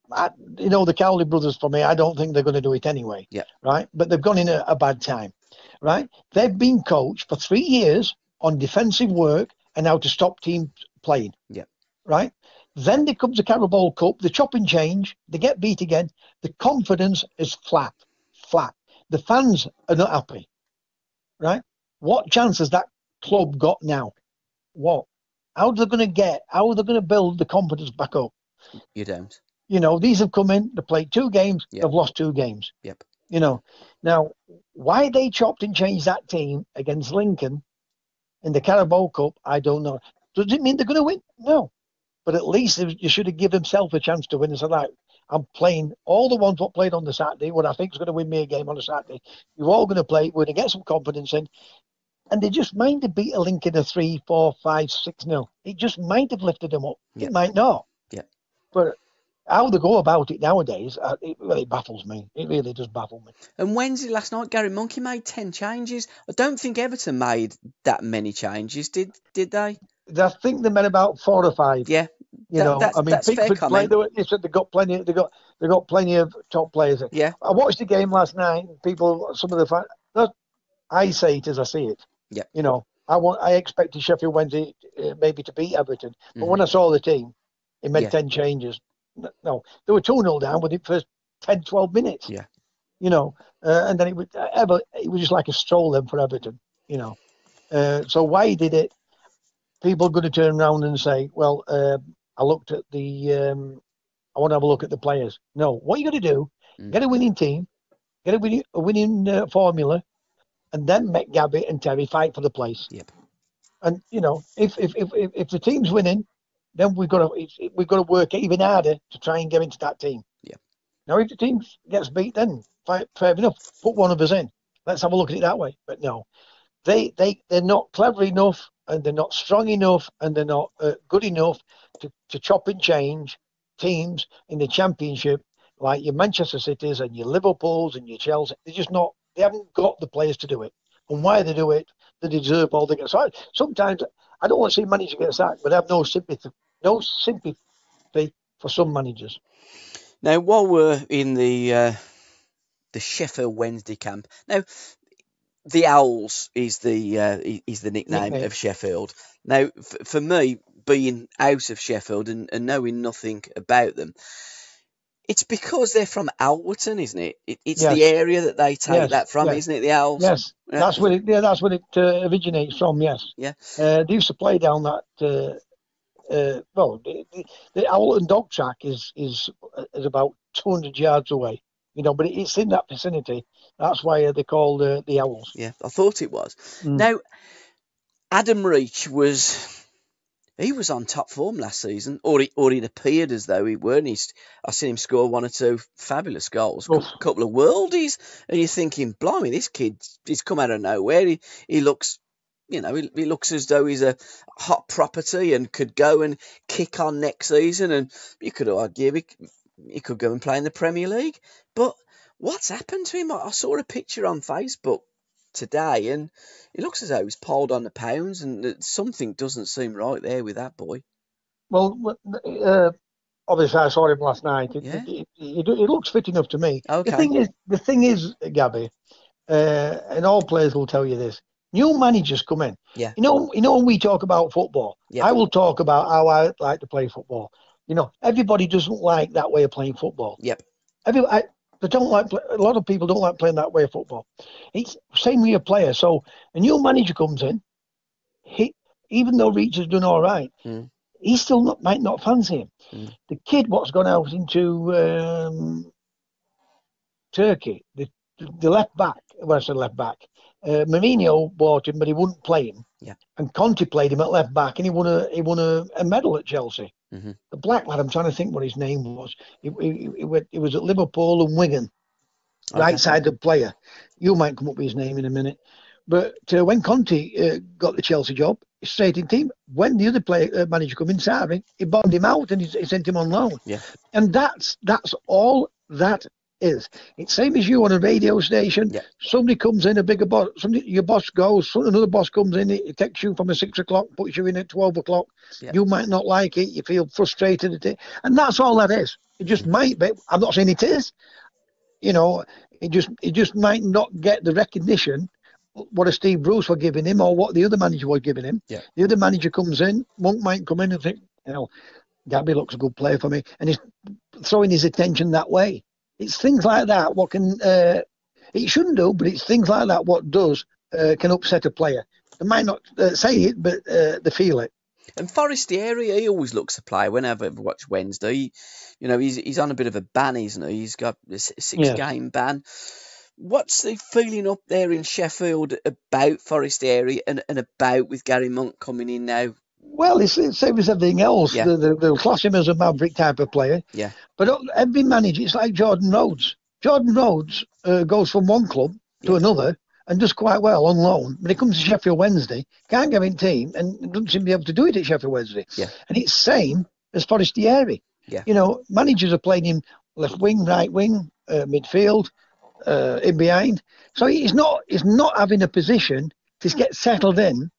The Cowley brothers, for me, I don't think they're going to do it anyway. Yeah. Right? But they've gone in a bad time. Right? They've been coached for 3 years on defensive work and how to stop teams playing. Yeah. Right? Then there comes the Carabao Cup, the chop and change, they get beat again. The confidence is flat. The fans are not happy. Right? What chance has that club got now? What? How are they going to build the confidence back up? You don't. These have come in, they played 2 games, they've lost 2 games. Yep. Now, why they chopped and changed that team against Lincoln in the Carabao Cup, I don't know. Does it mean they're going to win? No. But at least you should have given himself a chance to win and said, right, I'm playing all the ones that played on the Saturday, what I think is going to win me a game on a Saturday. You're all going to play, we're going to get some confidence in. And they just might have beat a Lincoln a 3, 4, 5, 6-0. It just might have lifted them up. It might not. Yeah. But how they go about it nowadays, it really baffles me. It really does baffle me. And Wednesday last night, Gary Monkey made 10 changes. I don't think Everton made that many changes, did they? I think they made about 4 or 5. Yeah. That's fair comment. They said they got plenty. They got plenty of top players. Yeah. I watched the game last night. Some of the fans. I say it as I see it. Yeah. I expected Sheffield Wednesday maybe to beat Everton, but when I saw the team, it made 10 changes. No, they were 2-0 down within the first 10, 12 minutes. Yeah. And then it was just like a stroll then for Everton. So why he did it? People are going to turn around and say, well, I looked at I want to have a look at the players. No, what you got to do, get a winning team, get a winning formula, and then make Gabby and Terry fight for the place. Yep. And if the team's winning, then we've got to work even harder to try and get into that team. Yeah. Now, if the team gets beat, then fair enough. Put one of us in. Let's have a look at it that way. But no, they're not clever enough, and they're not strong enough, and they're not good enough to chop and change teams in the Championship like your Manchester Cities and your Liverpools and your Chelsea. They're just not. They haven't got the players to do it. And why they do it, they deserve all they get. So sometimes I don't want to see managers get sacked, but I have no sympathy for some managers. Now, while we're in the Sheffield Wednesday camp, now the Owls is the nickname of Sheffield. Now, for me, being out of Sheffield and knowing nothing about them, It's because they're from Alwerton, isn't it? It's Yes, the area that they take yes, that from, yes, isn't it? The Owls. yes. Yeah. That's where it originates from. Yes. Yeah. They used to play down that. Well, the Owlton Dog Track is about 200 yards away. But it's in that vicinity. That's why they're called the Owls. Yeah, I thought it was. Mm. Now, Adam Reach he was on top form last season, or it appeared as though he were. I seen him score one or two fabulous goals, a couple of worldies, and you're thinking, blimey, this kid, he's come out of nowhere. He looks, he looks as though he's a hot property and could go and kick on next season, and you could argue he could go and play in the Premier League. But what's happened to him? I saw a picture on Facebook today, and it looks as though he's piled on the pounds, and something doesn't seem right there with that boy. Well, obviously I saw him last night. It looks fit enough to me. Okay. The thing is, Gabby, and all players will tell you this. New managers come in. Yeah. When we talk about football, Yep. I will talk about how I like to play football. Everybody doesn't like that way of playing football. Yep. They don't like. A lot of people don't like playing that way of football. It's same with a player. So a new manager comes in. Even though Reach has done all right, he still might not fancy him. The kid what's gone out into Turkey, the left back. Well, I said left back. Mourinho bought him, but he wouldn't play him. Yeah. And Conte played him at left back, and he won a medal at Chelsea. Mm-hmm. The black lad, I'm trying to think what his name was. He was at Liverpool and Wigan, right-sided player. You might come up with his name in a minute. But when Conte got the Chelsea job, straight in team. When the other manager come in, Sarri, he bombed him out and he sent him on loan. Yeah. And that's all that is. It's same as you on a radio station. Yeah. Somebody comes in, a bigger boss. Your boss goes. Another boss comes in. He takes you from 6 o'clock, puts you in at 12 o'clock. Yeah. You might not like it. You feel frustrated at it, and that's all that is. It just might be. I'm not saying it is. It just might not get the recognition what a Steve Bruce were giving him or what the other manager was giving him. Yeah. The other manager comes in. Monk might come in and think, Gabby looks a good player for me, and he's throwing his attention that way. It's things like that what can it shouldn't do, but it's things like that what does can upset a player. They might not say it, but they feel it. And Forestieri, he always looks a player. Whenever I watch Wednesday, he's on a bit of a ban, isn't he? He's got a 6-game ban. What's the feeling up there in Sheffield about Forestieri and about with Gary Monk coming in now? Well, it's the same as everything else. Yeah. They'll class him as a maverick type of player. Yeah. But every manager, it's like Jordan Rhodes. Jordan Rhodes goes from one club to another and does quite well on loan. But he comes to Sheffield Wednesday, can't get in team, and doesn't seem to be able to do it at Sheffield Wednesday. Yeah. And it's same as Forestieri. Yeah. Managers are playing him left wing, right wing, midfield, in behind. So he's not having a position to get settled in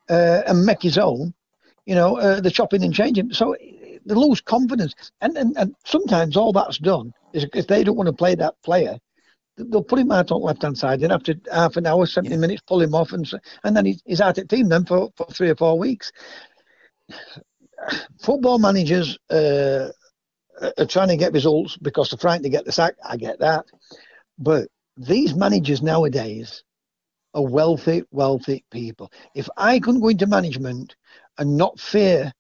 and make his own. The chopping and changing. So they lose confidence. And sometimes all that's done is if they don't want to play that player, they'll put him out on the left-hand side. And after half an hour, 70 minutes, pull him off. And then he's out at team then for 3 or 4 weeks. Football managers are trying to get results because they're frightened to get the sack. I get that. But these managers nowadays are wealthy people. If I couldn't go into management and not fear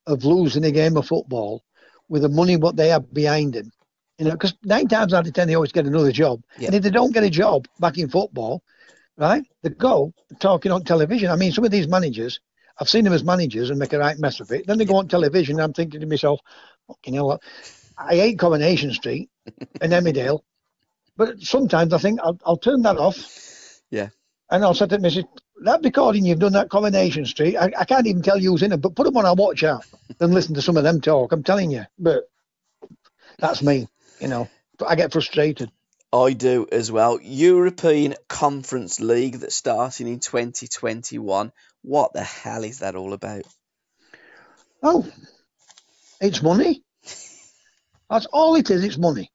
of losing a game of football with the money what they have behind them, because 9 times out of 10 they always get another job. Yeah. And if they don't get a job back in football, right, they go talking on television. I mean, some of these managers, I've seen them as managers and make a right mess of it. Then they go on television and I'm thinking to myself, fucking hell, I hate Coronation Street and Emmerdale. But sometimes I think I'll turn that off. Yeah. And I'll say to Mrs. That recording you've done at Coronation Street, I can't even tell you who's in it, but put them on, I'll watch out and listen to some of them talk. I'm telling you. But that's me, I get frustrated. I do as well. European Conference League that's starting in 2021. What the hell is that all about? Oh, it's money. That's all it is. It's money.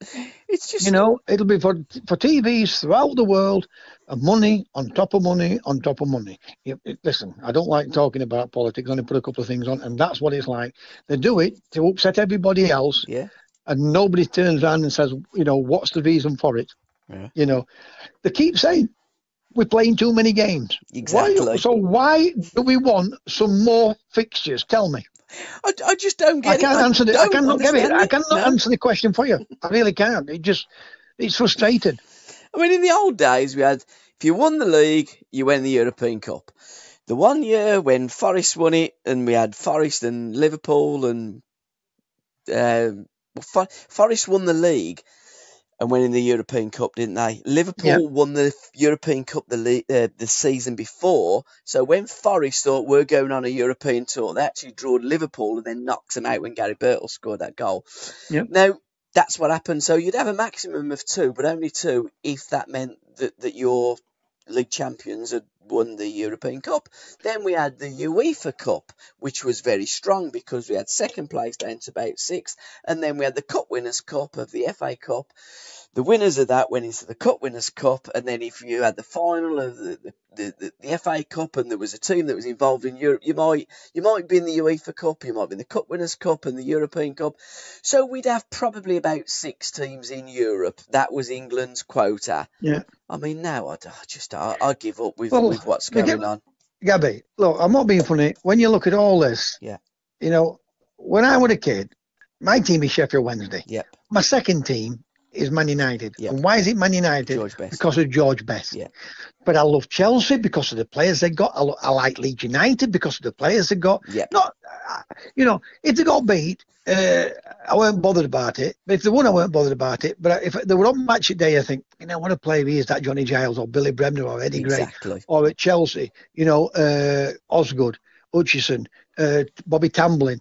It's just it'll be for TVs throughout the world, and money on top of money on top of money. Listen, I don't like talking about politics. I only put a couple of things on, and that's what it's like. They do it to upset everybody else. Yeah. and nobody turns around and says, what's the reason for it? Yeah. They keep saying we're playing too many games. Exactly. Why do we want some more fixtures? Tell me. I just don't get it. I can't answer it. I cannot get it. I cannot No. answer the question for you. I really can't. It's frustrating. I mean, in the old days, we had, if you won the league, you win the European Cup. The one year when Forest won it, and we had Forest and Liverpool, and Forest won the league and went in the European Cup, didn't they? Liverpool won the European Cup the season before. So when Forest thought we're going on a European tour, they actually drawed Liverpool and then knocked them out when Gary Birtle scored that goal. Yep. Now, that's what happened. So you'd have a maximum of 2, but only 2 if that meant that your league champions had won the European Cup. Then we had the UEFA Cup, which was very strong because we had second place down to about 6th, and then we had the Cup Winners' Cup of the FA Cup. The winners of that went into the Cup Winners' Cup, and then if you had the final of the FA Cup and there was a team that was involved in Europe, you might be in the UEFA Cup, you might be in the Cup Winners' Cup and the European Cup. So we'd have probably about 6 teams in Europe. That was England's quota. Yeah. I mean, now I give up with what's going on. Gabby, look, I'm not being funny. When you look at all this, when I was a kid, my team is Sheffield Wednesday. Yep. My second team is Man United. Yep. And why is it Man United? George Best. Because of George Best. Yeah. But I love Chelsea because of the players they got. I like Leeds United because of the players they got. Yep. If they got beat, I weren't bothered about it. But if they won, I weren't bothered about it. But if they were on match day, I think, what a player he is, that Johnny Giles or Billy Bremner or Eddie Gray. Or at Chelsea, Osgood, Hutchison, Bobby Tamblyn,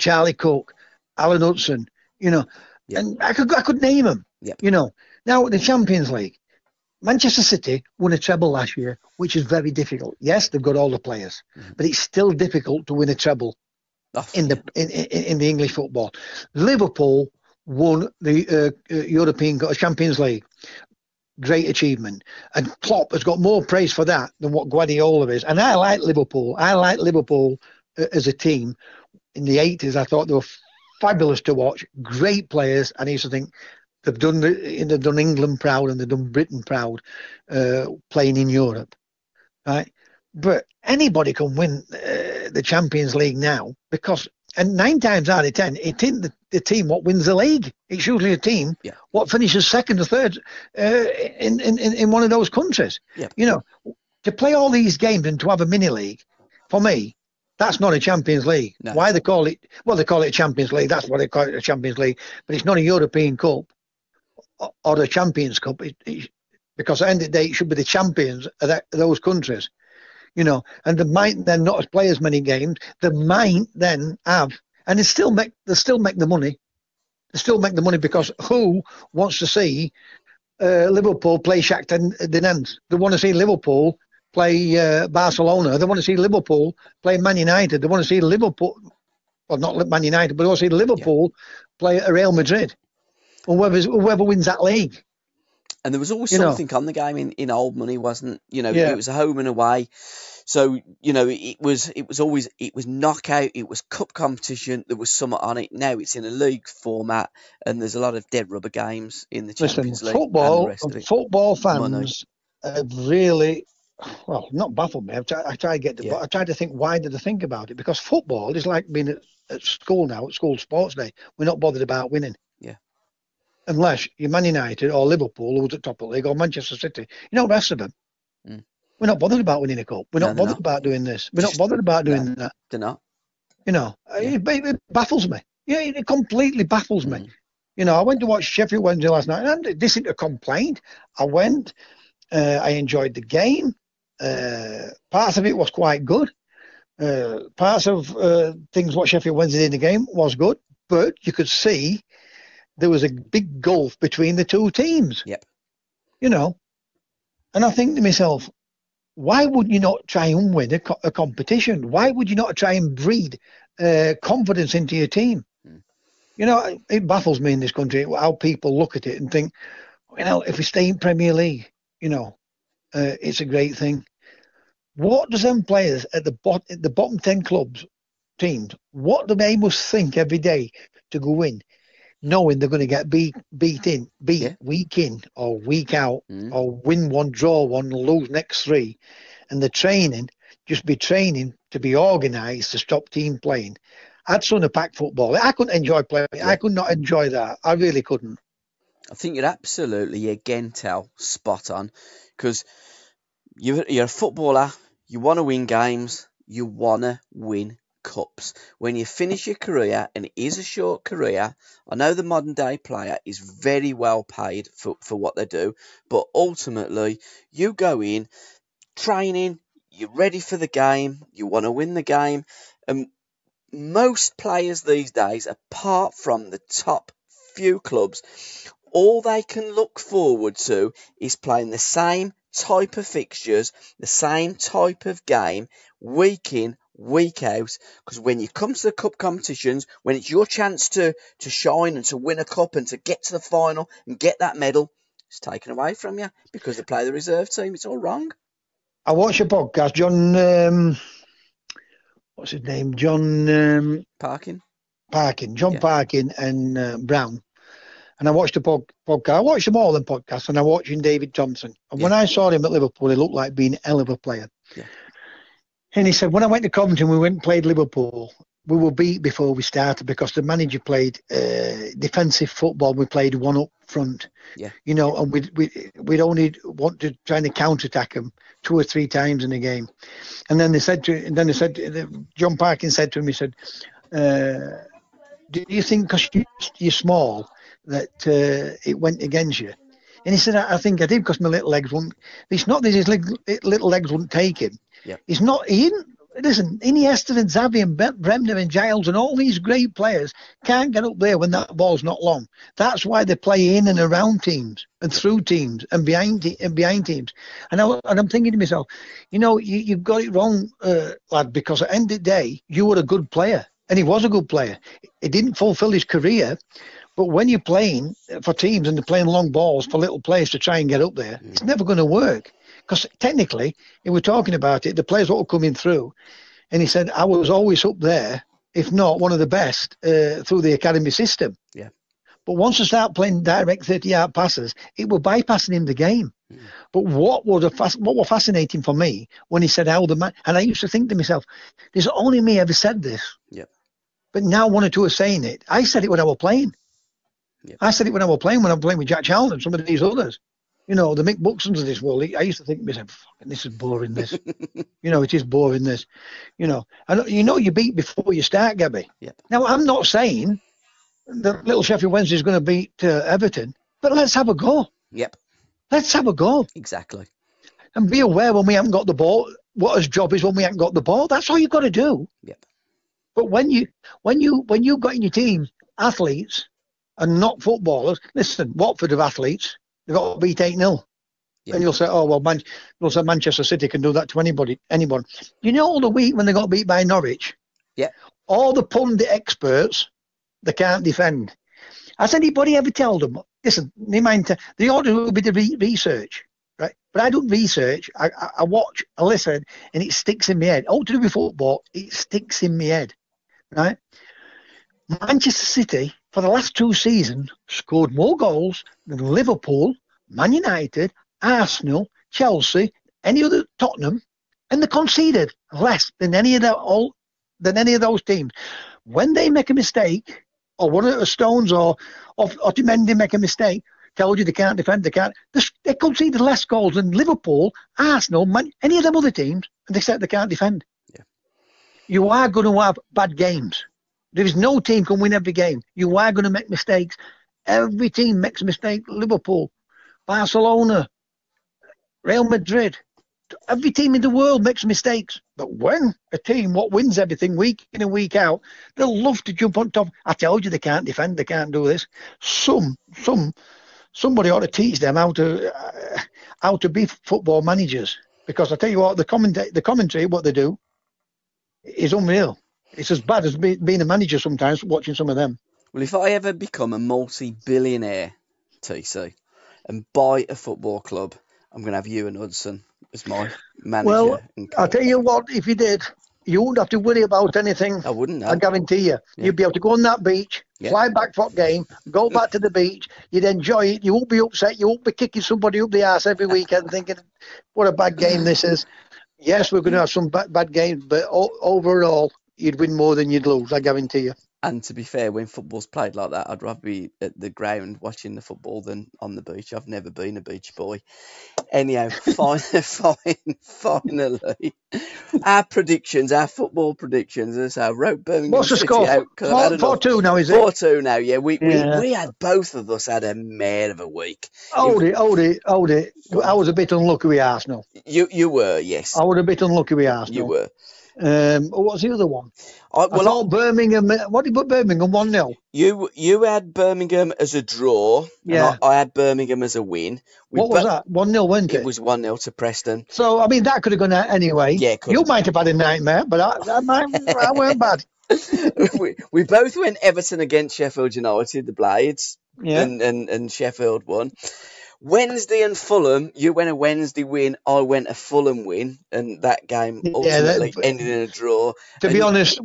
Charlie Cook, Alan Hudson, and I could name them. Yep. Now the Champions League, Manchester City won a treble last year, which is very difficult. Yes, they've got all the players, but it's still difficult to win a treble in the English football. Liverpool won the European Champions League. Great achievement. And Klopp has got more praise for that than what Guardiola is. And I like Liverpool. As a team. In the 80s, I thought they were fabulous to watch. Great players. And I used to think they've done England proud and they've done Britain proud playing in Europe. Right? But anybody can win the Champions League now and 9 times out of 10, it isn't the team what wins the league. It's usually a team what finishes second or third in one of those countries. Yeah. To play all these games and to have a mini league, for me, that's not a Champions League. No. Why they call it? Well, they call it a Champions League. That's what they call it, a Champions League. But it's not a European Cup or a Champions Cup. Because at the end of the day, it should be the champions of those countries. And they might then not play as many games. They might then have, and they still make the money. They still make the money because who wants to see Liverpool play Shakhtar Donetsk? They want to see Liverpool play Barcelona. They want to see Liverpool play Man United. They want to see Liverpool, well, not Man United, but they want to see Liverpool play at Real Madrid. Or whoever wins that league. And there was always something on the game in old money, wasn't? It was a home and away. So, it was knockout, it was cup competition, there was something on it. Now it's in a league format and there's a lot of dead rubber games in the Champions League. Football fans have really, well, not baffled me. I try to think, why did they think about it? Because football is like being at school now, at school sports day. We're not bothered about winning. Yeah. Unless you're Man United or Liverpool, who's at top of the league, or Manchester City. The rest of them. We're not bothered about winning a cup. We're not bothered about doing this. We're not bothered about doing that. They're not. It baffles me. Yeah, it completely baffles me. I went to watch Sheffield Wednesday last night, and this isn't a complaint. I went. I enjoyed the game. Parts of it was quite good. Parts of things what Sheffield Wednesday did in the game was good, but you could see there was a big gulf between the two teams. Yep. And I think to myself, why would you not try and win a competition? Why would you not try and breed confidence into your team? It baffles me in this country how people look at it and think, if we stay in Premier League, it's a great thing. What does them players at the bottom 10 teams, what do they must think every day to go in? knowing they're going to get beat Yeah. week in or week out, Mm. or win one, draw one, lose next three, and the training just be training to be organised to stop team playing. I'd sooner pack football. I couldn't enjoy playing. Yeah. I could not enjoy that. I really couldn't. I think you're absolutely, again, Tel, spot on. Because you're a footballer, you want to win games, you want to win cups. When you finish your career, and it is a short career, I know the modern day player is very well paid for what they do, but ultimately, you go in, training, you're ready for the game, you want to win the game, and most players these days, apart from the top few clubs, all they can look forward to is playing the same type of fixtures, the same type of game, week in, week out. Because when you come to the cup competitions, when it's your chance to shine and to win a cup and to get to the final and get that medal, it's taken away from you because they play the reserve team. It's all wrong. I watched a podcast, John, what's his name? John Parkin. John Yeah. Parkin and Brown. And I watched the podcast. I watched them all, them podcasts, and I watched David Thompson. And when I saw him at Liverpool, he looked like being a hell of a player. Yeah. And he said, when I went to Coventry, we went and played Liverpool, we were beat before we started because the manager played defensive football. We played one up front. Yeah. You know, and we'd only want to try to counter-attack them 2 or 3 times in a game. And then John Parkin said to him, he said, do you think because you're small that it went against you? And he said, I think I did because my little legs wouldn't. It's not that his little legs wouldn't take him. Yeah. It's not. Listen, Iniesta and Xavi and Bremner and Giles and all these great players can't get up there when that ball's not long. That's why they play in and around teams and through teams and behind teams. And I'm thinking to myself, you know, you've got it wrong, lad, because at the end of the day, you were a good player. And he was a good player. He didn't fulfill his career. But when you're playing for teams and they're playing long balls for little players to try and get up there, it's never going to work. Because technically, if we're talking about it, the players that were coming through, and he said, I was always up there, if not one of the best, through the academy system. Yeah. But once I start playing direct 30-yard passes, it was bypassing him the game. But what was fascinating for me when he said how the man, and I used to think to myself, there's only me ever said this. Yeah. But now 1 or 2 are saying it. I said it when I was playing. Yep. I said it when I was playing with Jack Charlton and some of these others. You know, the Mick Buxtons of this world. I used to think to myself, this is boring, this. You know, it is boring, this. You know, and you know you beat before you start, Gabby. Yep. Now, I'm not saying that little Sheffield Wednesday is going to beat Everton, but let's have a go. Yep. Let's have a go. Exactly. And be aware when we haven't got the ball, what his job is when we haven't got the ball. That's all you've got to do. Yep. But when you've got in your team athletes and not footballers, listen, Watford have athletes. They've got to beat 8-0. Yeah. And you'll say, oh, well, Manchester City can do that to anyone. You know, all the week when they got beat by Norwich, Yeah. all the pundit experts, they can't defend. Has anybody ever told them, listen, they ought to do a bit of research, right? But I don't research. I watch, I listen, and it sticks in my head. All to do with football, it sticks in my head, right? Manchester City, for the last 2 seasons, scored more goals than Liverpool, Man United, Arsenal, Chelsea, any other Tottenham, and they conceded less than any of those teams. When they make a mistake, or one of the Stones or Otamendi make a mistake, told you they can't defend, they conceded less goals than Liverpool, Arsenal, any of them other teams, and they said they can't defend. Yeah. You are going to have bad games. There is no team can win every game. You are going to make mistakes. Every team makes a mistake. Liverpool, Barcelona, Real Madrid. Every team in the world makes mistakes. But when a team what wins everything week in and week out, they'll love to jump on top. I told you they can't defend. They can't do this. Somebody ought to teach them how to be football managers. Because I tell you what, the commentary, what they do, is unreal. It's as bad as being a manager sometimes, watching some of them. Well, if I ever become a multi-billionaire, TC, and buy a football club, I'm going to have Ewan Hudson as my manager. Well, I'll tell you what, if you did, You wouldn't have to worry about anything. I wouldn't I know. guarantee you. Yeah. You'd be able to go on that beach, Yeah. fly back for the game, go back to the beach. You'd enjoy it. You won't be upset. You won't be kicking somebody up the arse every weekend thinking, what a bad game this is. Yes, we're going to have some bad games, but overall, you'd win more than you'd lose, I guarantee you. And to be fair, when football's played like that, I'd rather be at the ground watching the football than on the beach. I've never been a beach boy. Anyhow, finally, our predictions, our football predictions. As I wrote Birmingham What's the City score? out. 4-2 now, is it? 4-2 now, yeah. Yeah. We had, both of us had a mare of a week. Hold it. I was a bit unlucky with Arsenal. You were, yes. I was a bit unlucky with Arsenal. You were. What was the other one? I thought Birmingham. What did you put Birmingham 1-0? You had Birmingham as a draw. Yeah. And I had Birmingham as a win. What was that? 1-0, wasn't it? It was 1-0 to Preston. So I mean that could have gone out anyway. Yeah, you might have had a nightmare, but I weren't bad. we both went Everton against Sheffield United, the Blades. Yeah. And Sheffield won. Wednesday and Fulham, you went a Wednesday win, I went a Fulham win, and that game ultimately ended in a draw. To be honest,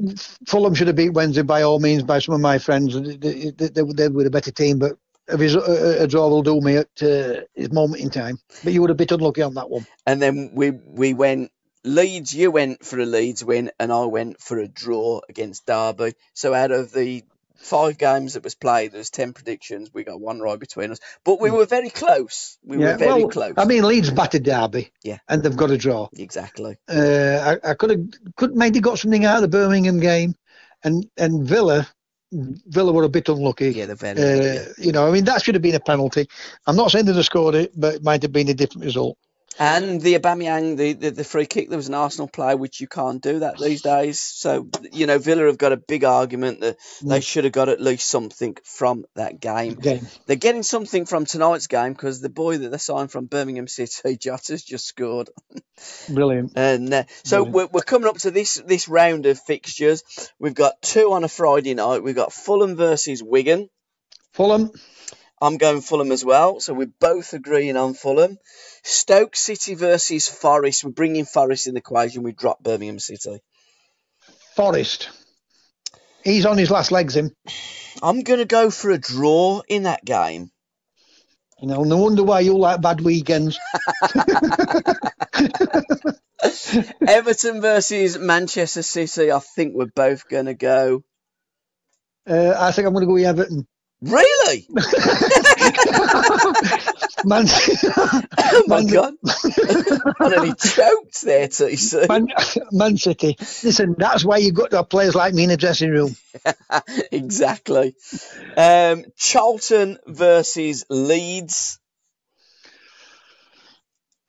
Fulham should have beat Wednesday by all means by some of my friends. They were a better team, but a draw will do me at his moment in time. But you were a bit unlucky on that one. And then we went Leeds, you went for a Leeds win, and I went for a draw against Derby. So out of the 5 games that was played, there's 10 predictions. We got one right between us, but we were very close. We were very close. I mean, Leeds battered Derby, yeah, and they've got a draw. Exactly. I could maybe got something out of the Birmingham game, and Villa were a bit unlucky. Yeah, they're very. You know, I mean, that should have been a penalty. I'm not saying they'd have scored it, but it might have been a different result. And the Aubameyang, the free kick, there was an Arsenal play, which you can't do that these days. So, you know, Villa have got a big argument that they should have got at least something from that game. They're getting something from tonight's game because the boy that they signed from Birmingham City, Jota's just scored. Brilliant. And so we're coming up to this round of fixtures. We've got 2 on a Friday night. We've got Fulham versus Wigan. Fulham. I'm going Fulham as well, so we're both agreeing on Fulham. Stoke City versus Forest. We're bringing Forest in the equation. We drop Birmingham City. Forest. He's on his last legs, him. I'm going to go for a draw in that game. You know, no wonder why you like bad weekends. Everton versus Manchester City. I think we're both going to go. I think I'm going to go with Everton. Really? Oh my God. I nearly choked there, TC. Man City. Listen, that's why you've got to have players like me in the dressing room. Exactly. Charlton versus Leeds.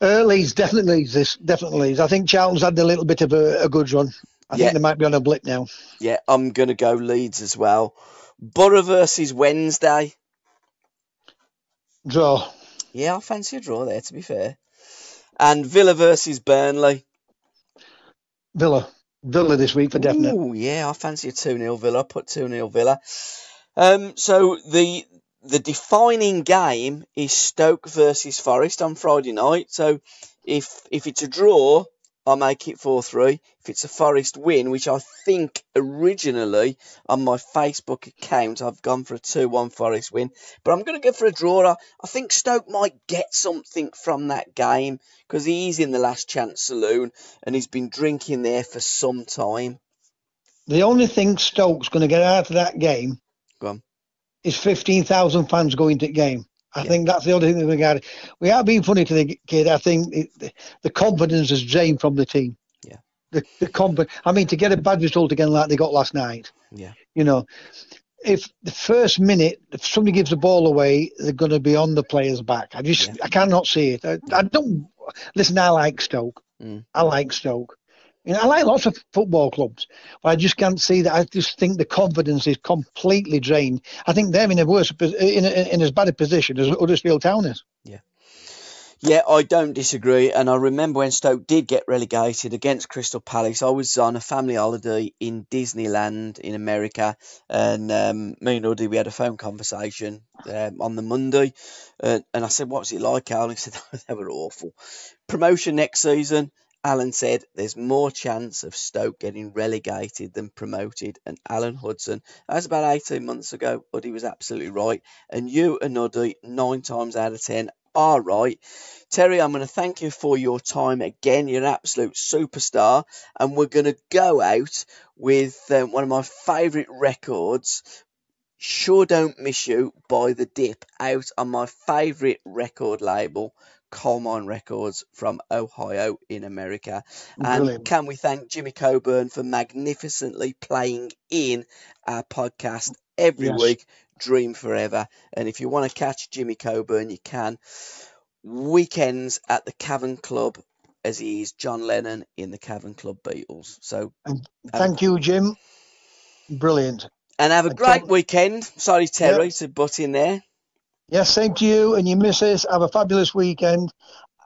Leeds, definitely Leeds. I think Charlton's had a little bit of a good run. I think they might be on a blip now. Yeah, I'm going to go Leeds as well. Borough versus Wednesday. Draw. Yeah, I fancy a draw there, to be fair. And Villa versus Burnley. Villa this week for definite. Oh, yeah, I fancy a 2-0 Villa. Put 2-0 Villa. So the defining game is Stoke versus Forest on Friday night. So if it's a draw, I'll make it 4-3. If it's a Forest win, which I think originally on my Facebook account I've gone for a 2-1 Forest win, but I'm going to go for a draw. I think Stoke might get something from that game because he's in the last chance saloon and he's been drinking there for some time. The only thing Stoke's going to get out of that game is 15,000 fans going to the game. I think that's the only thing that we got. We are being funny to the kid. I think the confidence is drained from the team. Yeah. The confidence. I mean, to get a bad result again like they got last night. Yeah. You know, if the first minute, if somebody gives the ball away, they're going to be on the player's back. I cannot see it. I don't. Listen, I like Stoke. I like Stoke. You know, I like lots of football clubs, but I just can't see that. I just think the confidence is completely drained. I think they're in as bad a position as Huddersfield Town is. Yeah. Yeah, I don't disagree. And I remember when Stoke did get relegated against Crystal Palace, I was on a family holiday in Disneyland in America. And me and Uddy, we had a phone conversation on the Monday. And I said, what's it like, Al? And he said, they were awful. Promotion next season. Alan said there's more chance of Stoke getting relegated than promoted, and Alan Hudson, that was about 18 months ago, but he was absolutely right. And you and Nuddy, 9 times out of 10, are right. Terry, I'm going to thank you for your time again. You're an absolute superstar. And we're going to go out with one of my favourite records, Sure Don't Miss You by The Dip, out on my favourite record label, Coal Mine Records from Ohio in America. Brilliant. And can we thank Jimmy Coburn for magnificently playing in our podcast every week, Dream Forever. And if you want to catch Jimmy Coburn, you can. Weekends at the Cavern Club, as he is John Lennon in the Cavern Club Beatles. So thank you, Jim. Brilliant. And have a great weekend. Sorry, Terry, to butt in there. Yes, same to you and your missus. Have a fabulous weekend.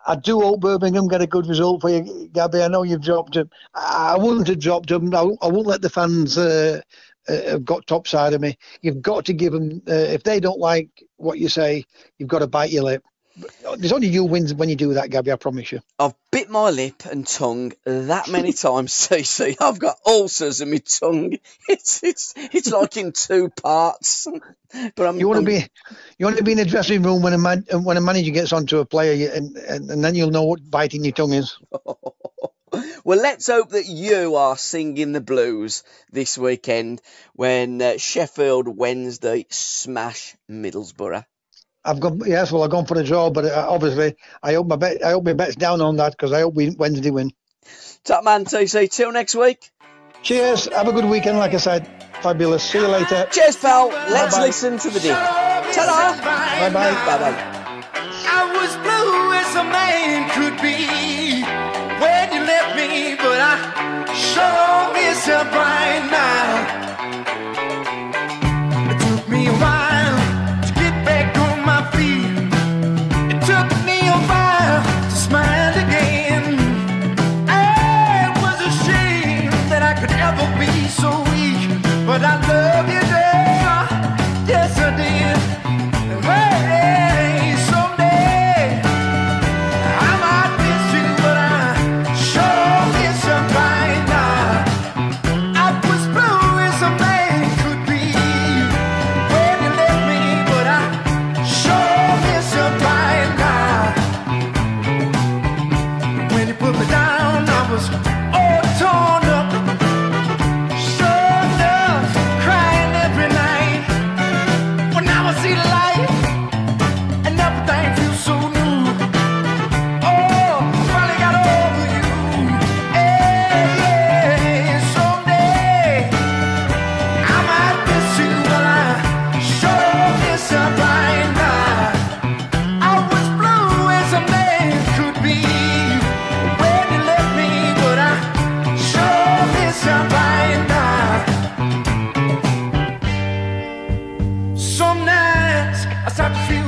I do hope Birmingham get a good result for you, Gabby. I know you've dropped them. I wouldn't have dropped them. I won't let the fans have got topside of me. You've got to give them, if they don't like what you say, you've got to bite your lip. There's only you wins when you do that, Gabby, I promise you. I've bit my lip and tongue that many times, CC. I've got ulcers in my tongue. It's like in 2 parts. But you want to be in the dressing room when a manager gets onto a player, and then you'll know what biting your tongue is. Well, let's hope that you are singing the blues this weekend when Sheffield Wednesday smash Middlesbrough. I've gone for a draw, but obviously I hope my bet's down on that because I hope Wednesday win. Top man, TC. Till next week. Cheers. Have a good weekend, like I said. Fabulous. See you later. Cheers, pal. Let's listen to the Dip. Ta-da. Bye-bye. Bye-bye. I was blue as a man could be when you left me, but I sure miss a bright now. It took me a while to get back on my feet. It took me a while to smile again. It was a shame that I could ever be so weak, but I love you, girl. Yes, I did. Hey, someday I might miss you, but I sure miss you right now. I was blue as a man could be when you left me, but I sure miss you right now. When you put me down, I was all torn up, sure enough, crying every night. When now I see the light and everything feels so new. Oh, I finally got over you. Hey, someday I might miss you, but I sure miss you right now. I was blue as a man could be when you left me, but I sure miss you right now. Some nights I start to feel